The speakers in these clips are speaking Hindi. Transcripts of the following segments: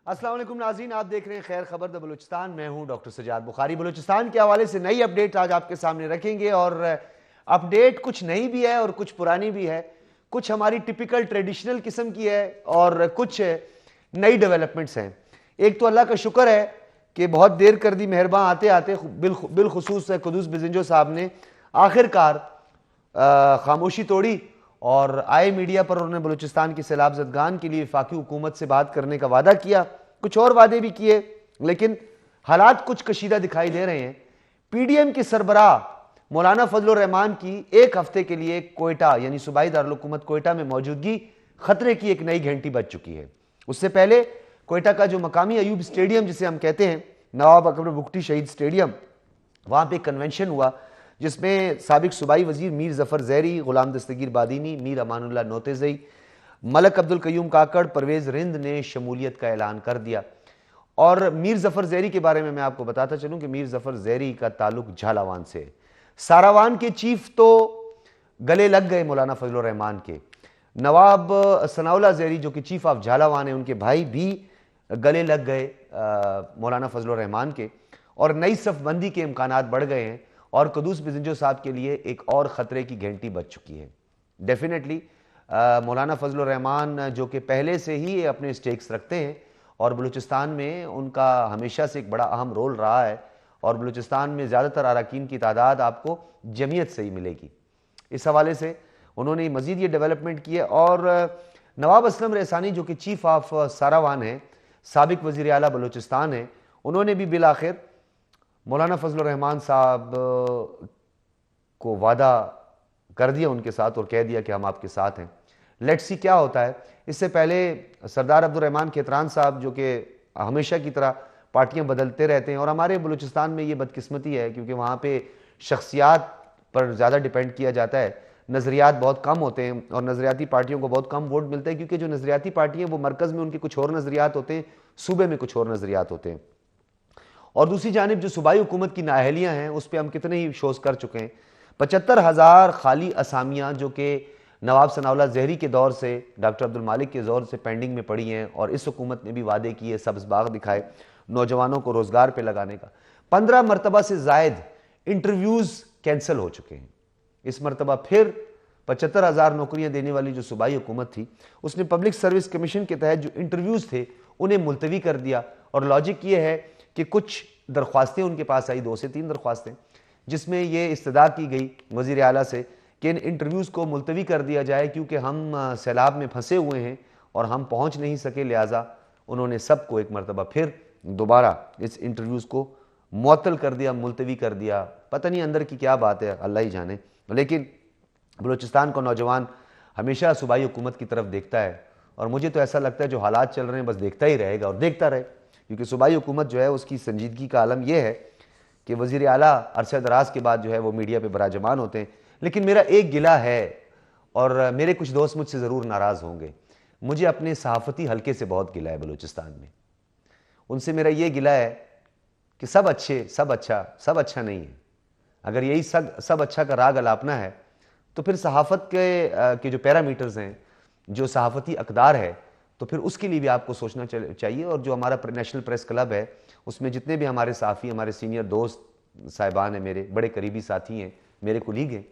अस्सलाम वालेकुम नाज़रीन, आप देख रहे हैं खैर खबर द बलूचिस्तान। मैं हूं डॉक्टर सजाद बुखारी। बलूचिस्तान के हवाले से नई अपडेट आज आपके सामने रखेंगे और अपडेट कुछ नई भी है और कुछ पुरानी भी है, कुछ हमारी टिपिकल ट्रेडिशनल किस्म की है और कुछ नई डेवलपमेंट्स हैं। एक तो अल्लाह का शुक्र है कि बहुत देर कर दी मेहरबान आते आते बिलखुसूस कुदूस बिजिंजो साहब ने आखिरकार खामोशी तोड़ी और आए मीडिया पर उन्होंने बलूचिस्तान की सैलाब ज़दगान के लिए वफाकी हुकूमत से बात करने का वादा किया। कुछ और वादे भी किए, लेकिन हालात कुछ कशीदा दिखाई दे रहे हैं। पीडीएम के सरबराह मौलाना फजलुर रहमान की एक हफ्ते के लिए कोयटा यानी सूबाई दारुल हुकूमत कोयटा में मौजूदगी खतरे की एक नई घंटी बज चुकी है। उससे पहले कोयटा का जो मकामी अयूब स्टेडियम जिसे हम कहते हैं, नवाब अकबर बुगटी शहीद स्टेडियम, वहां पर कन्वेंशन हुआ जिसमें साबिक सूबाई वजीर मीर जफर जैरी, गुलाम दस्तगीर बादीनी, मीर अमानुल्लाह नोतेज़ई, मलक अब्दुल कयूम काकड़, परवेज रिंद ने शमूलियत का ऐलान कर दिया। और मीर जफर जैरी के बारे में मैं आपको बताता चलूं कि मीर जफर जैरी का ताल्लुक झालावान से है। सारावान के चीफ तो गले लग गए मौलाना फजलुर रहमान के, नवाब सनाउल्लाह जैरी जो कि चीफ ऑफ झालावान है, उनके भाई भी गले लग गए मौलाना फजलुर रहमान के, और नई सफबंदी के इम्कानात बढ़ गए हैं और कुदूस बिजिंजो साहब के लिए एक और ख़तरे की घंटी बज चुकी है। डेफिनेटली मौलाना फजलुर रहमान जो कि पहले से ही अपने स्टेक्स रखते हैं और बलूचिस्तान में उनका हमेशा से एक बड़ा अहम रोल रहा है और बलूचिस्तान में ज़्यादातर अरकान की तादाद आपको जमीयत से ही मिलेगी। इस हवाले से उन्होंने मज़ीद ये डेवलपमेंट की है। और नवाब असलम रहसानी जो कि चीफ ऑफ सारावान है, साबिक वज़ीर आला बलूचिस्तान है, उन्होंने भी बिल आखिर मौलाना फजलुर रहमान साहब को वादा कर दिया उनके साथ और कह दिया कि हम आपके साथ हैं। लेट्स सी क्या होता है। इससे पहले सरदार अब्दुल रहमान खेतरान साहब जो कि हमेशा की तरह पार्टियां बदलते रहते हैं, और हमारे बलूचिस्तान में ये बदकिस्मती है क्योंकि वहाँ पे शख्सियात पर ज़्यादा डिपेंड किया जाता है, नज़रियात बहुत कम होते हैं और नज़रियाती पार्टियों को बहुत कम वोट मिलते हैं क्योंकि जो नज़रियाती पार्टी हैं वो मरकज़ में उनके कुछ और नज़रियात होते हैं, सूबे में कुछ और नज़रियात होते हैं। और दूसरी जानिब जो सूबाई हुकूमत की नाअहलियाँ हैं उस पर हम कितने ही शोज़ कर चुके हैं। 75,000 खाली असामियाँ जो कि नवाब सनाउल्लाह ज़हरी के दौर से, डॉक्टर अब्दुल मालिक के दौर से पेंडिंग में पड़ी हैं और इस हुकूमत ने भी वादे किए, सब्ज़ बाग दिखाए नौजवानों को रोज़गार पर लगाने का। 15 मरतबा से ज़ायद इंटरव्यूज़ कैंसिल हो चुके हैं। इस मरतबा फिर 75,000 नौकरियाँ देने वाली जो सूबाई हुकूमत थी उसने पब्लिक सर्विस कमीशन के तहत जो इंटरव्यूज़ थे उन्हें मुलतवी कर दिया। और लॉजिक ये है कि कुछ दरख्वास्तें उनके पास आई, 2 से 3 दरख्वास्तें, जिसमें ये इस्तदा की गई वज़ीर आला से कि इन इंटरव्यूज़ को मुलतवी कर दिया जाए क्योंकि हम सैलाब में फंसे हुए हैं और हम पहुँच नहीं सके। लिहाजा उन्होंने सबको एक मरतबा फिर दोबारा इस इंटरव्यूज़ को मुअत्तल कर दिया, मुलतवी कर दिया। पता नहीं अंदर की क्या बात है, अल्लाह ही जाने। लेकिन बलूचिस्तान का नौजवान हमेशा सूबाई हुकूमत की तरफ देखता है और मुझे तो ऐसा लगता है जो हालात चल रहे हैं बस देखता ही रहेगा और देखता रहे, क्योंकि सूबाई हुकूमत जो है उसकी संजीदगी का आलम यह है कि वज़ीर आला अरसा दराज के बाद जो है वो मीडिया पे बराजमान होते हैं। लेकिन मेरा एक गिला है और मेरे कुछ दोस्त मुझसे ज़रूर नाराज़ होंगे, मुझे अपने सहाफ़ती हल्के से बहुत गिला है बलूचिस्तान में। उनसे मेरा ये गिला है कि सब अच्छे, सब अच्छा नहीं है। अगर यही सब अच्छा का राग अलापना है तो फिर सहाफ़त के जो पैरामीटर्स हैं, जो सहाफ़ती अक़दार है, तो फिर उसके लिए भी आपको सोचना चाहिए। और जो हमारा नेशनल प्रेस क्लब है उसमें जितने भी हमारे साफ़ी, हमारे सीनियर दोस्त साहिबान हैं, मेरे बड़े करीबी साथी हैं, मेरे कुलीग हैं,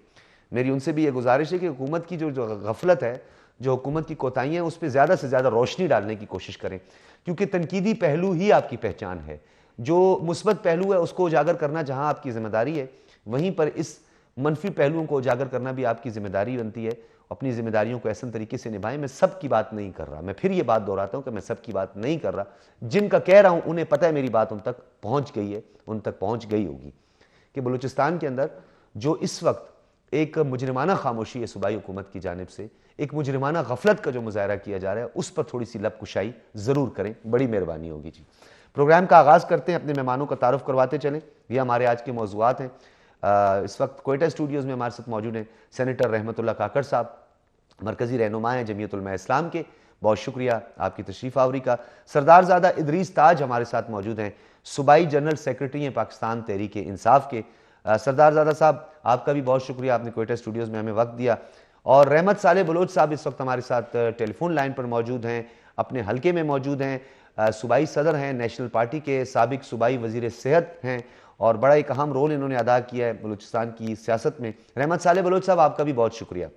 मेरी उनसे भी ये गुजारिश है कि हुकूमत की जो गफलत है, जो हुकूमत की कोताहियाँ हैं, उस पर ज़्यादा से ज़्यादा रोशनी डालने की कोशिश करें, क्योंकि तनकीदी पहलू ही आपकी पहचान है। जो मुस्बत पहलू है उसको उजागर करना जहाँ आपकी ज़िम्मेदारी है, वहीं पर इस मनफी पहलुओं को उजागर करना भी आपकी ज़िम्मेदारी बनती है। अपनी ज़िम्मेदारियों को ऐसे तरीके से निभाएं। मैं सबकी बात नहीं कर रहा, मैं फिर ये बात दोहराता हूँ कि मैं सबकी बात नहीं कर रहा। जिनका कह रहा हूँ उन्हें पता है मेरी बात उन तक पहुँच गई है, उन तक पहुँच गई होगी कि बलूचिस्तान के अंदर जो इस वक्त एक मुजरिमाना खामोशी है सूबाई हुकूमत की जानिब से, एक मुजरिमाना गफलत का जो मुजाहरा किया जा रहा है, उस पर थोड़ी सी लब कुशाई ज़रूर करें, बड़ी मेहरबानी होगी जी। प्रोग्राम का आगाज़ करते हैं, अपने मेहमानों का तारुफ करवाते चलें। ये हमारे आज के मौज़ूआत हैं। इस वक्त कोयटा स्टूडियोज़ में हमारे साथ मौजूद हैं सेनेटर रहमतुल्लाह काकड़ साहब, मरकज़ी रहनुमा हैं जमीयत उलमा इस्लाम के, बहुत शुक्रिया आपकी तशरीफ़ आवरी का। सरदारज़ादा इदरीस ताज हमारे साथ मौजूद हैं, सूबाई जनरल सेक्रेटरी हैं पाकिस्तान तहरीक इंसाफ के। सरदारज़ादा साहब आपका भी बहुत शुक्रिया, आपने कोयटा स्टूडियोज़ में हमें वक्त दिया। और रहमत साले बलोच साहब इस वक्त हमारे साथ टेलीफोन लाइन पर मौजूद हैं, अपने हलके में मौजूद हैं, सूबाई सदर हैं नेशनल पार्टी के, साबिक सूबाई वजीर सेहत हैं और बड़ा एक अहम रोल इन्होंने अदा किया है बलूचिस्तान की सियासत में। रहमत सालेह बलोच साहब, आपका भी बहुत शुक्रिया।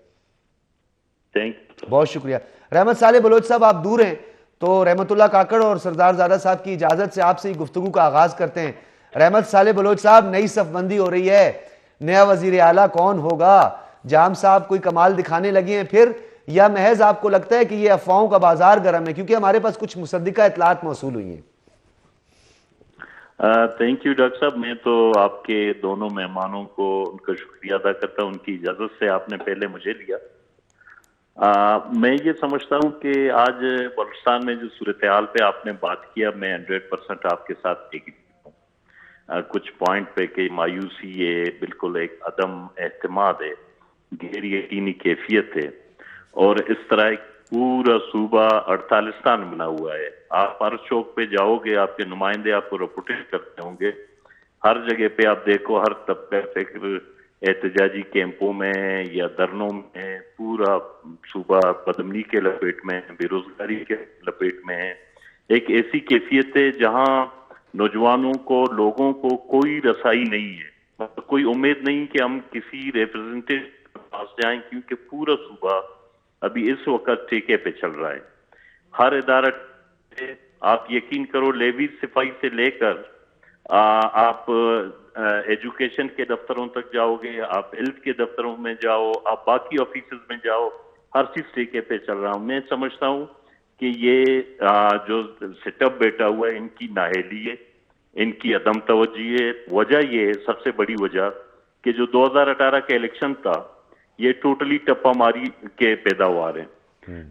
बहुत शुक्रिया। रहमत सालेह बलोच साहब, आप दूर हैं तो रहमतुल्लाह काकड़ और सरदार ज़ादा साहब की इजाज़त से आपसे ही गुफ्तगू का आगाज़ करते हैं। रहमत सालेह बलोच साहब, नई सफबंदी हो रही है, नया वजीर आला कौन होगा? जाम साहब कोई कमाल दिखाने लगे हैं फिर, या महज आपको लगता है कि ये अफवाहों का बाजार गर्म है? क्योंकि हमारे पास कुछ मुसद्दिका इतलात मौसूल हुई हैं। थैंक यू डॉक्टर साहब। मैं तो आपके दोनों मेहमानों को उनका शुक्रिया अदा करता हूं, उनकी इजाजत से आपने पहले मुझे लिया। मैं ये समझता हूं कि आज बलूचिस्तान में जो सूरत हाल पे आपने बात किया, मैं 100% आपके साथ एग्री हूं। कुछ पॉइंट पे कि मायूसी है, बिल्कुल एक अदम एतमाद है, गैर यकीनी कैफियत है, और इस तरह एक पूरा सूबा 48 बना हुआ है। आप हर चौक पे जाओगे, आपके नुमाइंदे आपको रिपोर्टिंग करते होंगे, हर जगह पे आप देखो, हर तबका फिक्र एहतजाजी कैंपों में या धरनों में, पूरा सूबा बदमनी के लपेट में, बेरोजगारी के लपेट में है। एक ऐसी कैफियत है जहां नौजवानों को, लोगों को कोई रसाई नहीं है, मतलब कोई उम्मीद नहीं कि हम किसी रिप्रेजेंटेटिव के पास जाएं, क्योंकि पूरा सूबा अभी इस वक्त ठेके पे चल रहा है। हर इदारा, आप यकीन करो, लेवी सिपाही से लेकर आप एजुकेशन के दफ्तरों तक जाओगे, आप हेल्थ के दफ्तरों में जाओ, आप बाकी ऑफिस में जाओ, हर चीज ठेके पे चल रहा हूं। मैं समझता हूं कि ये जो सेटअप बैठा हुआ है, इनकी नाअहली है, इनकी अदम तवज्जी है। वजह ये है, सबसे बड़ी वजह, कि जो 2018 का इलेक्शन था, ये टोटली टप्पा मारी के पैदावार है,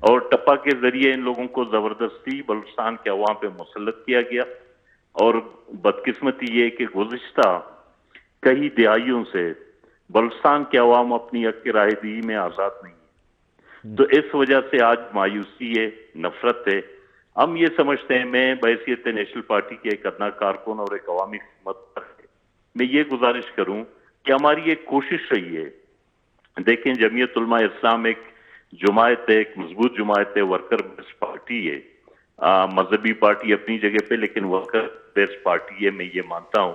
और टप्पा के जरिए इन लोगों को जबरदस्ती बलूचिस्तान के अवाम पे मुसल्लत किया गया। और बदकिस्मती ये कि गुज़िश्ता कई दिहाइयों से बलूचिस्तान के अवाम अपनी हक की राहदही में आजाद नहीं है। तो इस वजह से आज मायूसी है, नफरत है। हम ये समझते हैं, मैं बहैसियत नेशनल पार्टी के एक अदना कारकुन और एक अवामी खिदमत, मैं ये गुजारिश करूं कि हमारी एक कोशिश रही है, देखें जमीयत उलमा इस्लाम एक जुमायत है, एक मजबूत जुमायत है, वर्कर बेस्ड पार्टी है, मजहबी पार्टी अपनी जगह पे, लेकिन वर्कर बेस्ड पार्टी है, मैं ये मानता हूं।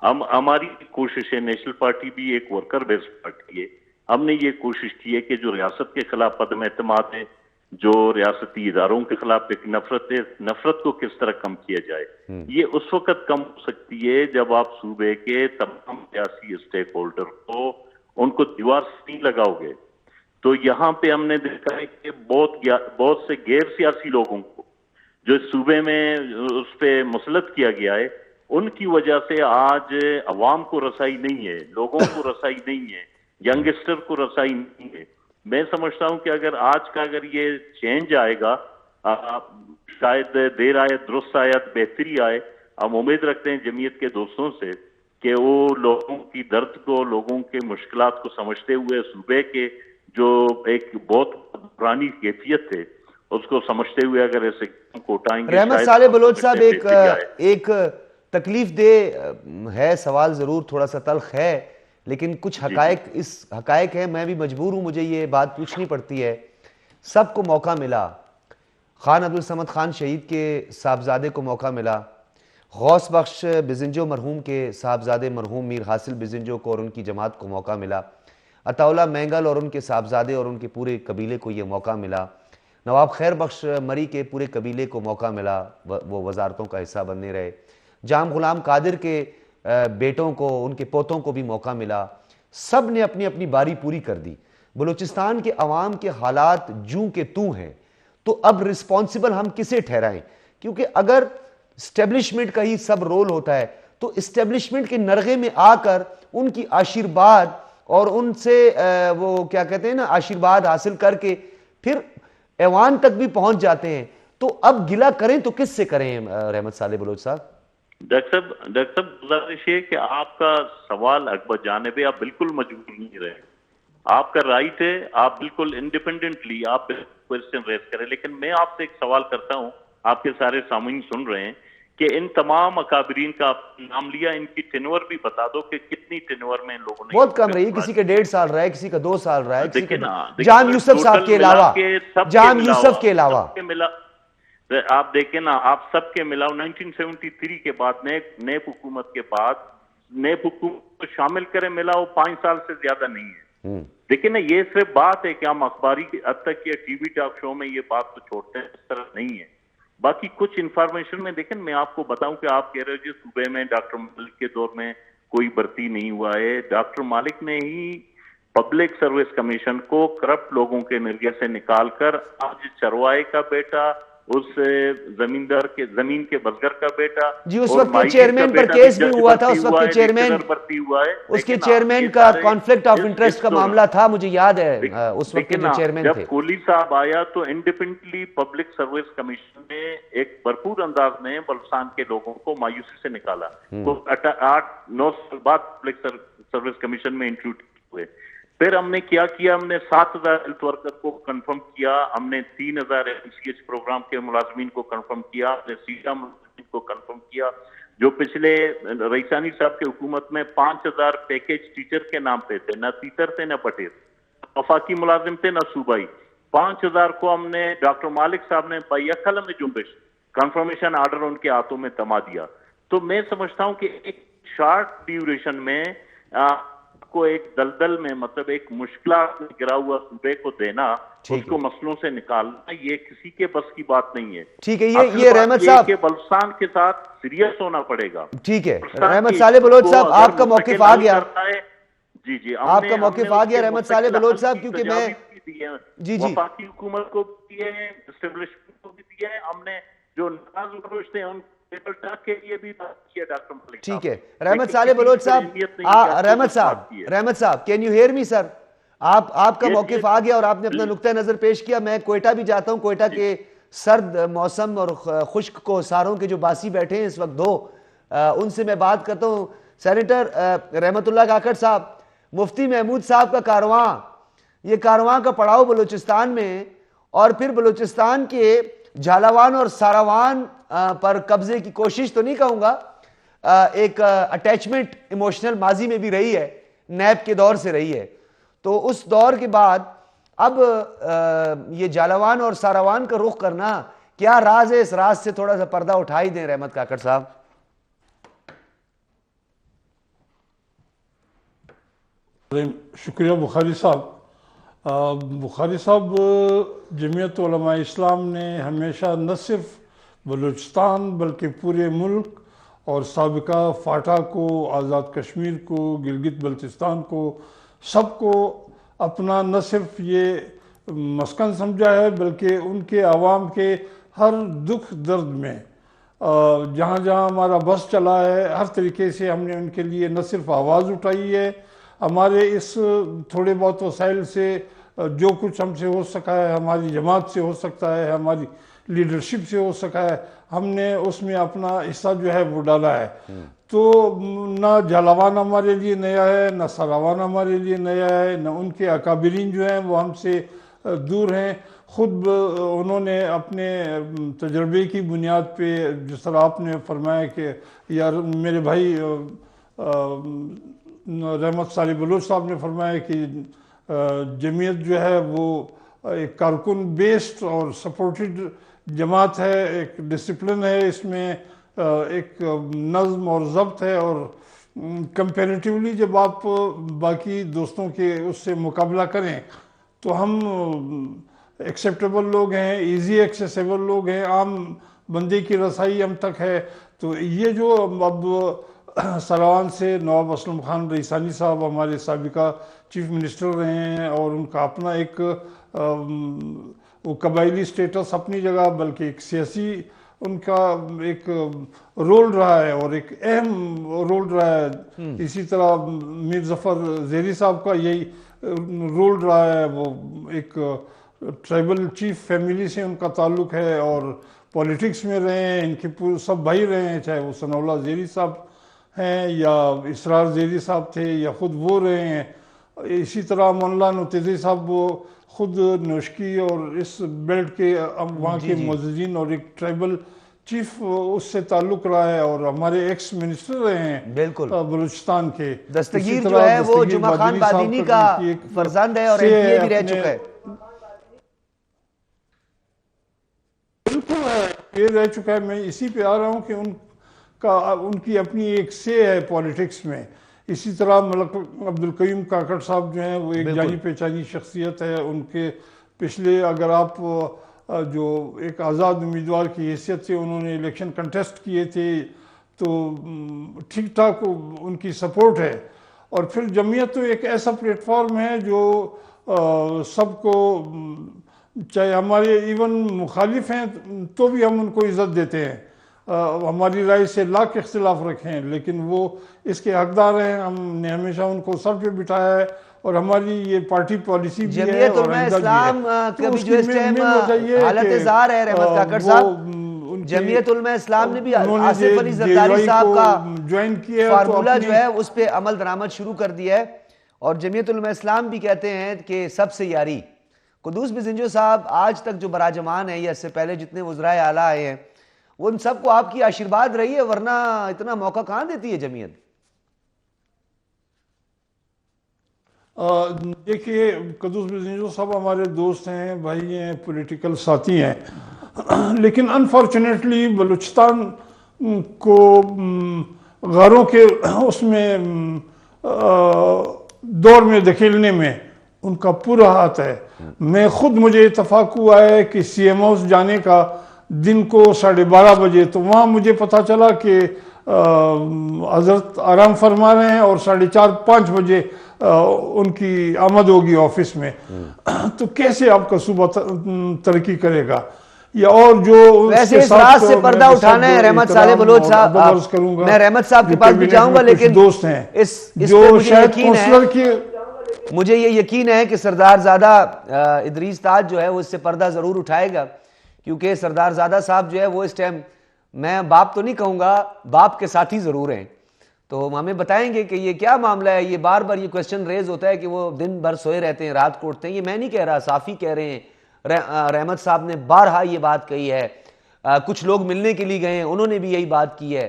हम, हमारी कोशिश है, नेशनल पार्टी भी एक वर्कर बेस्ड पार्टी है, हमने ये कोशिश की है कि जो रियासत के खिलाफ अदम एतमाद है, जो रियासती इदारों के खिलाफ एक नफरत है, नफरत को किस तरह कम किया जाए। ये उस वक्त कम हो सकती है जब आप सूबे के तमाम सियासी स्टेक होल्डर को, उनको दीवार से नहीं लगाओगे। तो यहाँ पे हमने देखा है कि बहुत से गैर सियासी लोगों को जो सूबे में उस पे मुसल्लत किया गया है, उनकी वजह से आज अवाम को रसाई नहीं है, लोगों को रसाई नहीं है, यंगस्टर को रसाई नहीं है। मैं समझता हूं कि अगर ये चेंज आएगा, शायद देर आए दुरुस्त आयत बेहतरी आए। हम उम्मीद रखते हैं जमीयत के दोस्तों से कि वो लोगों की दर्द को, लोगों के मुश्किलात को समझते हुए, सूबे के जो एक बहुत पुरानी कैफियत है उसको समझते हुए अगर ऐसे को उठाएंगे। रहमत सालेह बलोच साहब, एक तकलीफ दे है सवाल, जरूर थोड़ा सा तल्ख है, लेकिन कुछ हकायक है, मैं भी मजबूर हूं, मुझे ये बात पूछनी पड़ती है। सबको मौका मिला, खान अब्दुल समद खान शहीद के साहबजादे को मौका मिला, गौस बख्श बिजिंजो मरहूम के साहबजादे मरहूम मीर हासिल बिजिंजो को और उनकी जमात को मौका मिला, अताउल्ला मैंगल और उनके साहबजादे और उनके पूरे कबीले को ये मौका मिला, नवाब खैर बख्श मरी के पूरे कबीले को मौका मिला, वो वजारतों का हिस्सा बनने रहे, जाम गुलाम कादिर के बेटों को, उनके पोतों को भी मौका मिला। सब ने अपनी अपनी बारी पूरी कर दी। बलूचिस्तान के अवाम के हालात जूं के तू हैं, तो अब रिस्पॉन्सिबल हम किसे ठहराएं? क्योंकि अगर स्टेब्लिशमेंट का ही सब रोल होता है, तो स्टेब्लिशमेंट के नरगे में आकर उनकी आशीर्वाद और उनसे वो क्या कहते हैं ना, आशीर्वाद हासिल करके फिर ऐवान तक भी पहुंच जाते हैं। तो अब गिला करें तो किससे करें रहमत सालेह बलोच साहब? डॉक्टर साहब गुजारिश है कि आपका सवाल अकबर जानिब, आप बिल्कुल मजबूर नहीं रहे, आपका राइट है, आप बिल्कुल इंडिपेंडेंटली आप क्वेश्चन रेज करें। लेकिन मैं आपसे एक सवाल करता हूं, आपके सारे सामीन सुन रहे हैं, कि इन तमाम अकाबरीन का नाम लिया, इनकी टेन्योर भी बता दो कि कितनी टेन्योर में इन लोगों ने। बहुत कम रही, किसी के 1.5 साल रहा है, किसी का 2 साल रहा है, किसी के जाम यूसुफ साहब के अलावा, जाम यूसुफ के अलावा आप देखें ना, आप सबके मिलाओ 1973 के बाद नेप हुकूमत के बाद नेप हुकूमत को शामिल करें, मिलाओ 5 साल से ज्यादा नहीं है। देखिए ना, ये सिर्फ बात है कि हम अखबारी अब तक या टीवी टॉक शो में ये बात तो छोड़ते हैं, इस तरह नहीं है। बाकी कुछ इंफॉर्मेशन में देखें, मैं आपको बताऊं कि आप कह रहे हो जी सूबे में डॉक्टर मालिक के दौर में कोई भर्ती नहीं हुआ है। डॉक्टर मालिक ने ही पब्लिक सर्विस कमीशन को करप्ट लोगों के नजरिए से निकालकर आज चरवाहे का बेटा, उस जमींदार के जमीन के बजगर का बेटा जी, उस वक्त के चेयरमैन पर केस भी हुआ था, उस वक्त के चेयरमैन भर्ती हुआ है, उसके चेयरमैन का कॉन्फ्लिक्ट ऑफ इंटरेस्ट का मामला था, मुझे याद है उस वक्त के जो चेयरमैन थे। जब कोहली साहब आया तो इंडिपेंडेंटली पब्लिक सर्विस कमीशन ने एक भरपूर अंदाज में बलुचिस्तान के लोगों को मायूसी से निकाला। तो 8-9 साल बाद पब्लिक सर्विस कमीशन में इंक्लूड हुए। फिर हमने क्या किया, हमने 7000 हेल्थ वर्कर को कंफर्म किया, हमने 3000 MCH प्रोग्राम के मुलाजमीन को कंफर्म किया, हमने सीधा मुलाजमीन को कंफर्म किया। जो पिछले रईसानी साहब की हुकूमत में 5000 पैकेज टीचर के नाम पे थे, ना तीतर थे ना पटेल, वफाकी मुलाजिम थे ना सूबाई, 5000 को हमने डॉक्टर मालिक साहब ने बैकलम में जुम्बिश कंफर्मेशन ऑर्डर उनके हाथों में थमा दिया। तो मैं समझता हूं कि एक शॉर्ट ड्यूरेशन में को एक दलदल में, मतलब एक मुश्किल में गिरा हुआ सूबे को देना, उसको मसलों से निकालना, ये किसी के बस की बात नहीं है। ठीक है, ये रहमत साहब के बलुचिस्तान के साथ सीरियस होना पड़ेगा। ठीक है, रहमत साले बलोच साहब, आपका मौकिफ आ गया। जी, आपका मौकिफ आ गया रहमत साले बलोच साहब, क्योंकि मैं जी वफाकी हुकूमत को भी दिए हैं, एस्टेब्लिशमेंट को भी दिए हैं, हमने जो नाज फरोश थे उन के लिए भी बात किया डॉक्टर मालिक। ठीक है, रहमत साले बलोच साहब, रहमत साहब, can you hear me sir? आपका मौकिफ आ गया और आपने अपना नुक्ता नजर पेश किया। मैं कोयटा भी जाता हूं, कोयटा के सर्द मौसम और खुश्क को सारों के जो बासी बैठे हैं इस वक्त दो, उनसे मैं बात करता हूं। सेनेटर रहमतुल्लाह काकड़ साहब, मुफ्ती महमूद साहब का कारवां, ये कारवां का पड़ाव बलूचिस्तान में, और फिर बलूचिस्तान के झालावान और सारावान पर कब्जे की कोशिश तो नहीं कहूंगा, एक अटैचमेंट इमोशनल माजी में भी रही है, नैब के दौर से रही है। तो उस दौर के बाद अब ये झालावान और सारावान का रुख करना, क्या राज है? इस राज से थोड़ा सा पर्दा उठा ही दें रहमत काकड़ साहब। शुक्रिया बुखारी साहब। बुखारी साहब, जमीयत उलमा इस्लाम ने हमेशा न सिर्फ बलूचिस्तान बल्कि पूरे मुल्क और साबिका फाटा को, आज़ाद कश्मीर को, गिलगित बल्तिस्तान को, सबको अपना न सिर्फ ये मस्कन समझा है बल्कि उनके आवाम के हर दुख दर्द में जहाँ जहाँ हमारा बस चला है, हर तरीके से हमने उनके लिए न सिर्फ आवाज़ उठाई है, हमारे इस थोड़े बहुत वसाइल से जो कुछ हमसे हो सका है, हमारी जमात से हो सकता है, हमारी लीडरशिप से हो सका है, हमने उसमें अपना हिस्सा जो है वो डाला है। तो ना झालावान हमारे लिए नया है, ना सारावान हमारे लिए नया है, ना उनके अकाबिरीन जो हैं वो हमसे दूर हैं। खुद उन्होंने अपने तजर्बे की बुनियाद पे, जिस तरह आपने फरमाया कि यार मेरे भाई रहमत साली बलोच साहब ने फरमाया कि जमीयत जो है वो एक कारकुन बेस्ड और सपोर्टेड जमात है, एक डिसिप्लिन है, इसमें एक नज़्म और ज़ब्त है, और कंपैरेटिवली जब आप बाकी दोस्तों के उससे मुकाबला करें तो हम एक्सेप्टेबल लोग हैं, इजी एक्सेसिबल लोग हैं, आम बंदे की रसाई हम तक है। तो ये जो अब सरावान से नवाब असलम खान रईसानी साहब हमारे साबिका चीफ मिनिस्टर रहे हैं, और उनका अपना एक वो कबायली स्टेटस अपनी जगह, बल्कि एक सियासी उनका एक रोल रहा है और एक अहम रोल रहा है। इसी तरह मीर जफ़र ज़ेरी साहब का यही रोल रहा है, वो एक ट्राइबल चीफ फैमिली से उनका ताल्लुक़ है और पॉलिटिक्स में रहे हैं, इनके पूरे सब भाई रहे हैं, चाहे वो सनाउल्लाह ज़ेरी साहब हैं या इसरार ज़ेरी साहब थे या ख़ुद वो रहे हैं। इसी तरह मोल्ला नुतेज़ी साहब वो खुद नौशकी और इस बेल्ट के वहाँ के मुअज़्ज़िज़ीन और एक ट्राइबल चीफ उससे ताल्लुक़ रहा है, और हमारे एक्स मिनिस्टर रहे हैं बिल्कुल बलूचिस्तान के। दस्तगीर जो है वो जुमा खान बादीनी का फर्जंद है और एमपीए भी रह चुका है। बिल्कुल है। ये रह चुका है। मैं इसी पे आ रहा हूँ कि उनकी अपनी एक से है पॉलिटिक्स में। इसी तरह मलक अब्दुल कयूम काकड़ साहब जो हैं वो एक जानी पहचानी शख्सियत है। उनके पिछले अगर आप जो एक आज़ाद उम्मीदवार की हैसियत से उन्होंने इलेक्शन कंटेस्ट किए थे तो ठीक ठाक उनकी सपोर्ट है। और फिर जमीयत तो एक ऐसा प्लेटफॉर्म है जो सबको, चाहे हमारे इवन मुखालिफ हैं तो भी हम उनको इज़्ज़त देते हैं, हमारी राय से लाख इख्तिलाफ रखें, लेकिन वो इसके हकदार हैं। हमने हमेशा उनको सर पे बिठाया है और हमारी ये पार्टी पॉलिसी भी है। और इस्लाम कभी जो इस टाइम हालत-ए-ज़ार है रहमत काकड़ साहब, जमीयत उलमा इस्लाम ने भी आसिफ अली जरदारी साहब का ज्वाइन किया फार्मूला जो है उस पे अमल दरामद शुरू कर दिया है। और जमीयत उलमा इस्लाम भी कहते हैं कि सबसे यारी। कुदूस बिज़िंजो साहब आज तक जो बराजमान है या इससे पहले जितने वज़राए आला आए हैं उन सबको आपकी आशीर्वाद रही है, वरना इतना मौका कहां देती है जमीयत? देखिए, कुदूस बिज़िंजो साहब हमारे दोस्त हैं, भाई हैं, पॉलिटिकल साथी हैं, लेकिन अनफॉर्चुनेटली बलूचिस्तान को गैरों के उसमें दौर में धकेलने में उनका पूरा हाथ है। मैं खुद, मुझे इत्तफाक हुआ है कि CM हाउस जाने का दिन को 12:30 बजे, तो वहाँ मुझे पता चला कि हजरत आराम फरमा रहे हैं और 4:30-5 बजे उनकी आमद होगी ऑफिस में। तो कैसे आपका सूबा तरक्की करेगा? या और जो वैसे इस रात से पर्दा उठाना है रहमत साले बलोच साहब, मैं रहमत साहब के पास भी जाऊंगा, लेकिन दोस्त हैं इस जो शायद काउंसलर की, मुझे ये यकीन है कि सरदार ज़ादा इदरीस ताज जो है वो इससे पर्दा ज़रूर उठाएगा, क्योंकि सरदार ज़ादा साहब जो है वो इस टाइम, मैं बाप तो नहीं कहूँगा, बाप के साथी ज़रूर हैं। तो हमें बताएंगे कि ये क्या मामला है। ये बार बार ये क्वेश्चन रेज होता है कि वो दिन भर सोए रहते हैं, रात को उठते हैं। ये मैं नहीं कह रहा, साफ़ी कह रहे हैं। रहमत साहब ने बारहा ये बात कही है। कुछ लोग मिलने के लिए गए हैं, उन्होंने भी यही बात की है।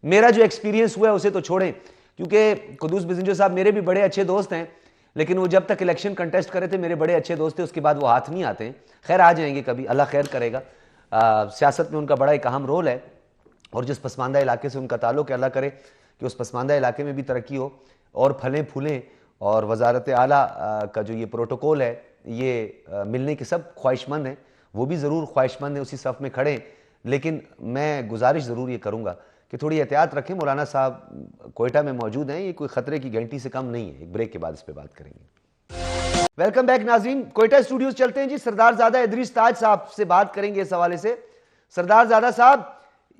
मेरा जो एक्सपीरियंस हुआ है उसे तो छोड़ें, क्योंकि कुदूस बिज़िंजो साहब मेरे भी बड़े अच्छे दोस्त हैं, लेकिन वो जब तक इलेक्शन कंटेस्ट करे थे मेरे बड़े अच्छे दोस्त थे, उसके बाद वो हाथ नहीं आते। खैर आ जाएंगे कभी, अल्लाह खैर करेगा। सियासत में उनका बड़ा एक अहम रोल है, और जिस पसमानदा इलाके से उनका ताल्लुक है, अल्लाह करे कि उस पसमानदा इलाके में भी तरक्की हो और फलें फूलें। और वजारत आला का जो ये प्रोटोकॉल है, ये मिलने के सब ख्वाहिशमंद हैं, वो भी ज़रूर ख्वाहिशमंद हैं, उसी सफ़ में खड़े। लेकिन मैं गुजारिश ज़रूर ये करूँगा कि थोड़ी एहतियात रखें। मौलाना साहब कोयटा में मौजूद हैं, ये कोई ख़तरे की घंटी से कम नहीं है। एक ब्रेक के बाद इस पर बात करेंगे। वेलकम बैक नाज़रीन, कोयटा स्टूडियोज चलते हैं जी। सरदार ज़ादा इदरीस ताज साहब से बात करेंगे इस हवाले से। सरदार ज़ादा साहब,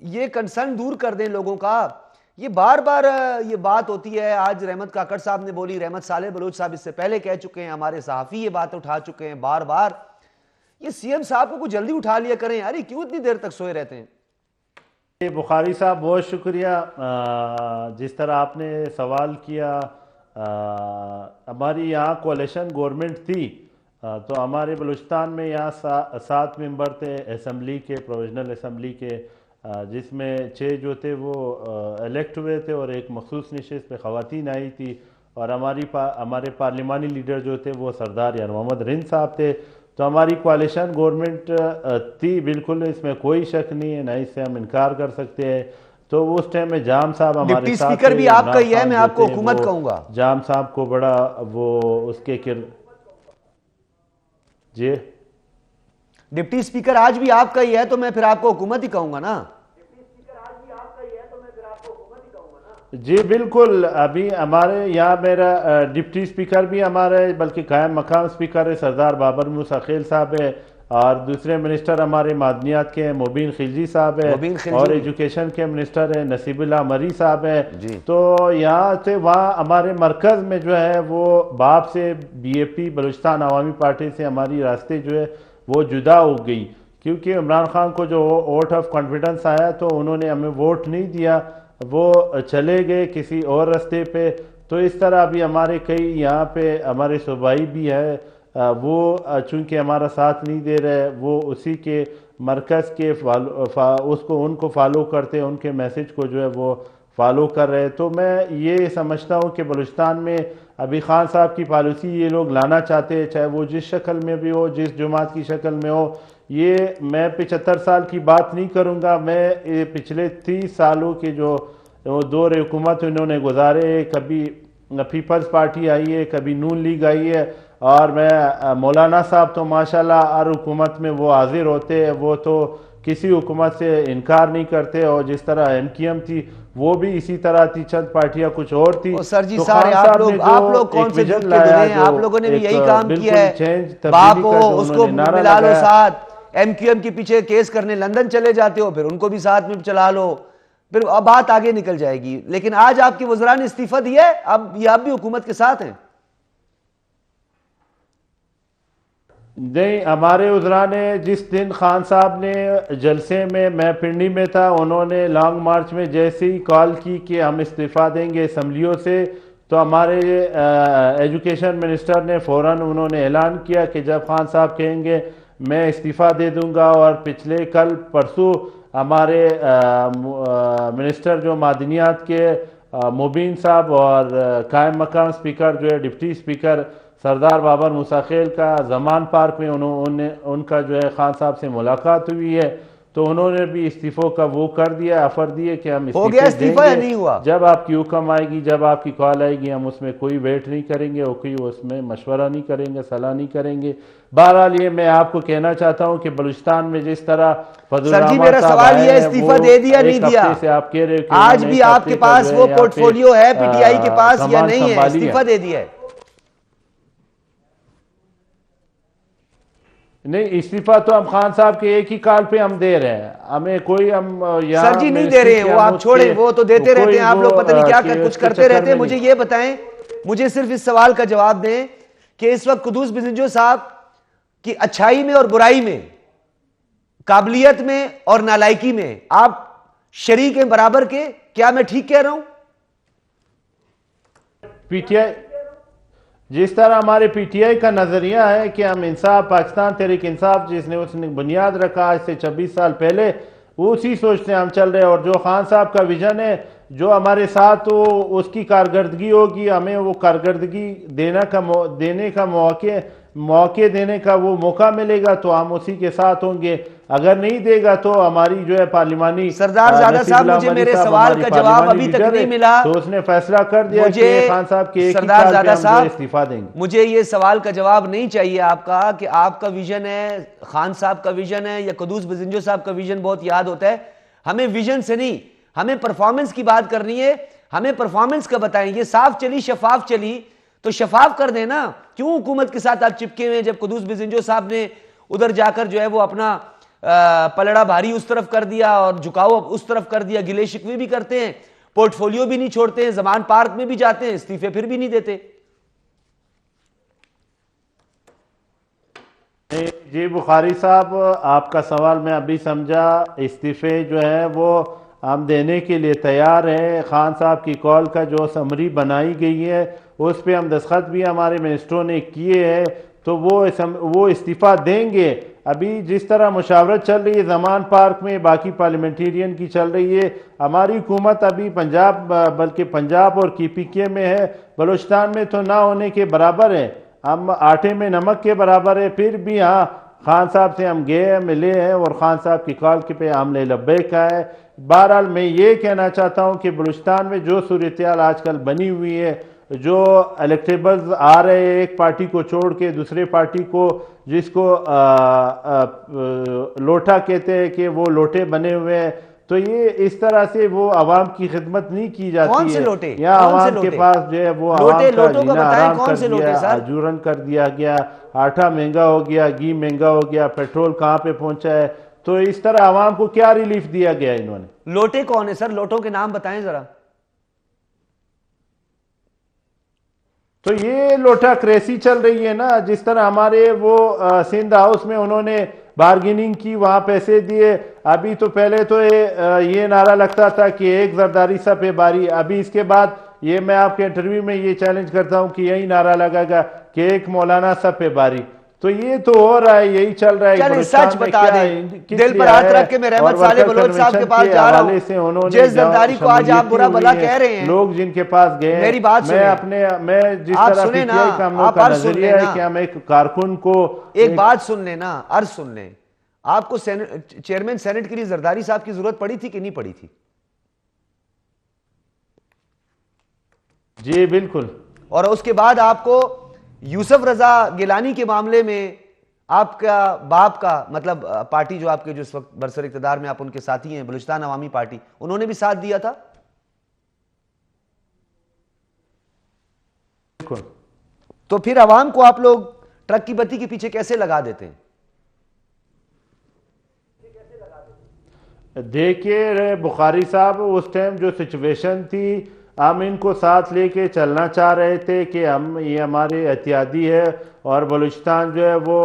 ये कंसर्न दूर कर दें लोगों का। ये बार बार ये बात होती है, आज रहमत काकड़ साहब ने बोली, रहमत साले बलोच साहब इससे पहले कह चुके हैं, हमारे सहाफ़ी ये बात उठा चुके हैं बार बार। ये CM साहब को कुछ जल्दी उठा लिया करें यार, क्यों इतनी देर तक सोए रहते हैं? बुखारी साहब बहुत शुक्रिया। जिस तरह आपने सवाल किया, हमारी यहाँ कोalition गवर्नमेंट थी, तो हमारे बलूचिस्तान में यहाँ 7 मेंबर थे असम्बली के, प्रोविजनल असम्बली के, जिसमें 6 जो थे वो इलेक्ट हुए थे और एक मखसूस नशिस्त पे ख़वातीन आई थी। और हमारे पार्लिमानी लीडर जो थे वो सरदार यार मोहम्मद रिंद साहब थे। तो हमारी कोalition गवर्नमेंट थी, बिल्कुल इसमें कोई शक नहीं है, ना इससे हम इनकार कर सकते हैं। तो उस टाइम में जाम साहब हमारे डिप्टी साथ स्पीकर भी आपका ही है, मैं आपको हुकूमत कहूँगा। जाम साहब को बड़ा वो उसके जी, डिप्टी स्पीकर आज भी आपका ही है, तो मैं फिर आपको हुकूमत ही कहूँगा ना। जी बिल्कुल। अभी हमारे यहाँ मेरा डिप्टी स्पीकर भी हमारा है, बल्कि कायम मकाम स्पीकर है सरदार बाबर मूसा खेल साहब है, और दूसरे मिनिस्टर हमारे मादनियात के मुबीन खिलजी साहब है, और एजुकेशन के मिनिस्टर है नसीबुल्लाह मरी साहब है। तो यहाँ से वहाँ हमारे मरकज़ में जो है वो बाप से BAP बलूचिस्तान अवामी पार्टी से हमारी रास्ते जो है वो जुदा हो गई, क्योंकि इमरान खान को जो वोट ऑफ कॉन्फिडेंस आया तो उन्होंने हमें वोट नहीं दिया, वो चले गए किसी और रास्ते पे। तो इस तरह अभी हमारे कई यहाँ पे हमारे सूबाई भी है, वो चूँकि हमारा साथ नहीं दे रहे, वो उसी के मरकज़ के उसको उनको फॉलो करते हैं, उनके मैसेज को जो है वो फॉलो कर रहे हैं। तो मैं ये समझता हूँ कि बलूचिस्तान में अभी खान साहब की पॉलिसी ये लोग लाना चाहते हैं, चाहे वो जिस शक्ल में भी हो, जिस जमात की शक्ल में हो, ये मैं 75 साल की बात नहीं करूँगा, मैं पिछले 30 सालों के जो दौर हुकूमत इन्होंने गुजारे, कभी पीपल्स पार्टी आई है, कभी नून लीग आई है, और मैं मौलाना साहब तो माशाल्लाह हर हुकूमत में वो हाजिर होते हैं, वो तो किसी हुकूमत से इनकार नहीं करते। और जिस तरह MQM थी वो भी इसी तरह थी, चंद पार्टियां कुछ और थी। सर जी तो सारे खान साहब ने आप लोग कौन से झूठ के धुले हैं? आप लोगों ने भी यही काम किया है, बाप हो उसको मिला लो साथ, MQM के पीछे केस करने लंदन चले जाते हो, फिर उनको भी साथ में चला लो, फिर अब बात आगे निकल जाएगी। लेकिन आज आपके वज़रा ने इस्तीफा दिया है, अब ये आप भी हुकूमत के साथ हैं। नहीं, हमारे उजरा ने जिस दिन खान साहब ने जलसे में, मैं पिंडी में था, उन्होंने लॉन्ग मार्च में जैसे ही कॉल की कि हम इस्तीफ़ा देंगे असम्बलियों से, तो हमारे एजुकेशन मिनिस्टर ने फ़ौरन उन्होंने ऐलान किया कि जब खान साहब कहेंगे मैं इस्तीफ़ा दे दूंगा। और पिछले कल परसों हमारे मिनिस्टर जो मादनियात के मुबीन साहब और कायम मकाम स्पीकर जो है डिप्टी स्पीकर सरदार बाबर मूसा खेल का जमान पार्क में उनका जो है खान साहब से मुलाकात हुई है, तो उन्होंने भी इस्तीफों का वो कर दिया, ऑफर दिए कि हम हो गया इस्तीफा या नहीं हुआ? जब आपकी हुक्म आएगी, जब आपकी कॉल आएगी, हम उसमें कोई वेट नहीं करेंगे और कोई उसमें मशवरा नहीं करेंगे, सलाह नहीं करेंगे। बहरहाल ये मैं आपको कहना चाहता हूँ कि बलूचिस्तान में जिस तरह सर जी मेरा सवाल ये इस्तीफा दे दिया नहीं दिया, से आप कह रहे हो आज भी आपके पास वो पोर्टफोलियो है PTI के पास या नहीं है? इस्तीफा दे दिया है? नहीं, इस्तीफा तो हम खान साहब के एक ही कॉल पे हम दे रहे हैं, हमें कोई हम सर जी नहीं दे रहे हैं, वो आप छोड़े, वो तो देते रहते हैं आप लोग, पता नहीं क्या कुछ करते रहते हैं। मुझे ये बताएं, मुझे सिर्फ इस सवाल का जवाब दें कि इस वक्त कुद्दूस बिजंजो साहब की अच्छाई में और बुराई में, काबिलियत में और नालायकी में आप शरीक हैं बराबर के, क्या मैं ठीक कह रहा हूं? PTI जिस तरह हमारे PTI का नजरिया है कि हम इंसाफ, पाकिस्तान तहरीक इंसाफ जिसने उसने बुनियाद रखा आज से 26 साल पहले, उसी सोच से हम चल रहे हैं। और जो खान साहब का विजन है, जो हमारे साथ हो उसकी कारकर्दगी होगी, हमें वो कारकर्दगी देने का मौके देने का वो मौका मिलेगा तो हम उसी के साथ होंगे। अगर नहीं देगा तो हमारी जो है पार्लिमानी सरदार ज़ादा साहब, मुझे मेरे सवाल का जवाब अभी तक नहीं मिला, तो उसने फैसला कर दिया कि खान साहब के सरदार ज़ादा साहब इस्तीफा देंगे। मुझे ये सवाल का जवाब नहीं चाहिए आपका कि आपका विजन है, खान साहब का विजन है या कुद्दूस बिजंजो साहब का विजन बहुत याद होता है। हमें विजन से नहीं, हमें परफॉर्मेंस की बात करनी है। हमें परफॉर्मेंस का बताएं, ये साफ चली, शफाफ चली तो शफाफ कर देना। क्यों हुकूमत के साथ आप चिपके हुए? जब कुद्दूस बिजंजो साहब ने उधर जाकर जो है वो अपना पलड़ा भारी उस तरफ कर दिया और झुकाव उस तरफ कर दिया, गिले शिकवे भी करते हैं, पोर्टफोलियो भी नहीं छोड़ते हैं, जमान पार्क में भी जाते हैं, इस्तीफे फिर भी नहीं देते। जी बुखारी साहब, आपका सवाल मैं अभी समझा। इस्तीफे जो है वो हम देने के लिए तैयार हैं। खान साहब की कॉल का जो समरी बनाई गई है उस पर हम दस्तखत भी हमारे मिनिस्टरों ने किए हैं, तो वो इस्तीफ़ा देंगे। अभी जिस तरह मुशावरत चल रही है जमान पार्क में, बाकी पार्लियामेंटेरियन की चल रही है, हमारी हुकूमत अभी बल्कि पंजाब और KPK में है, बलूचिस्तान में तो ना होने के बराबर है, हम आटे में नमक के बराबर है। फिर भी हाँ, खान साहब से हम गए, मिले हैं और खान साहब की कॉल के पे हमने लब्बैक कहा है। बहरहाल मैं ये कहना चाहता हूँ कि बलूचिस्तान में जो सूरत हाल आजकल बनी हुई है, जो इलेक्टेबल्स आ रहे हैं एक पार्टी को छोड़ के दूसरे पार्टी को, जिसको लोटा कहते हैं कि वो लोटे बने हुए हैं, तो ये इस तरह से वो आवाम की खिदमत नहीं की जाती कौन से है। लोटे? या आवाम के पास जो है वो आवाम का जीना आराम कर दिया, आजूरन कर दिया गया, आटा महंगा हो गया, घी महंगा हो गया, पेट्रोल कहाँ पे पहुंचा है, तो इस तरह आवाम को क्या रिलीफ दिया गया इन्होंने? लोटे कौन है सर? लोटों के नाम बताएं जरा। तो ये लोटा क्रेसी चल रही है ना, जिस तरह हमारे वो सिंध हाउस में उन्होंने बार्गेनिंग की, वहां पैसे दिए। अभी तो पहले तो ये नारा लगता था कि एक जरदारी सा पे बारी, अभी इसके बाद ये मैं आपके इंटरव्यू में ये चैलेंज करता हूं कि यही नारा लगेगा कि एक मौलाना सा पे बारी। तो ये तो हो रहा है, यही चल रहा है। सच बता दें, दिल पर हाथ रख के मैं रहमत साले बलोच साहब के पास जा रहा हूं, जिस जरदारी को आज आप बुरा भला कह रहे हैं, लोग जिनके पास गए, मेरी बात सुने, मैं जिस तरह PTI का हम लोग का नजरिया है कि हम एक कारकुन को, एक बात सुन लेना, अर्ज सुन लें। आपको चेयरमैन सेनेट के लिए जरदारी साहब की जरूरत पड़ी थी कि नहीं पड़ी थी? जी बिल्कुल। और उसके बाद आपको यूसुफ रजा गिलानी के मामले में आपका बाप का मतलब पार्टी जो आपके जो इस वक्त बरसर इक़्तिदार में आप उनके साथी हैं, बलूचिस्तान अवामी पार्टी, उन्होंने भी साथ दिया था। बिल्कुल। तो फिर अवाम को आप लोग ट्रक की बत्ती के पीछे कैसे लगा देते हैं? देखिए बुखारी साहब, उस टाइम जो सिचुएशन थी, हम इनको साथ लेके चलना चाह रहे थे कि हम ये हमारे एहतियाती है और बलूचिस्तान जो है वो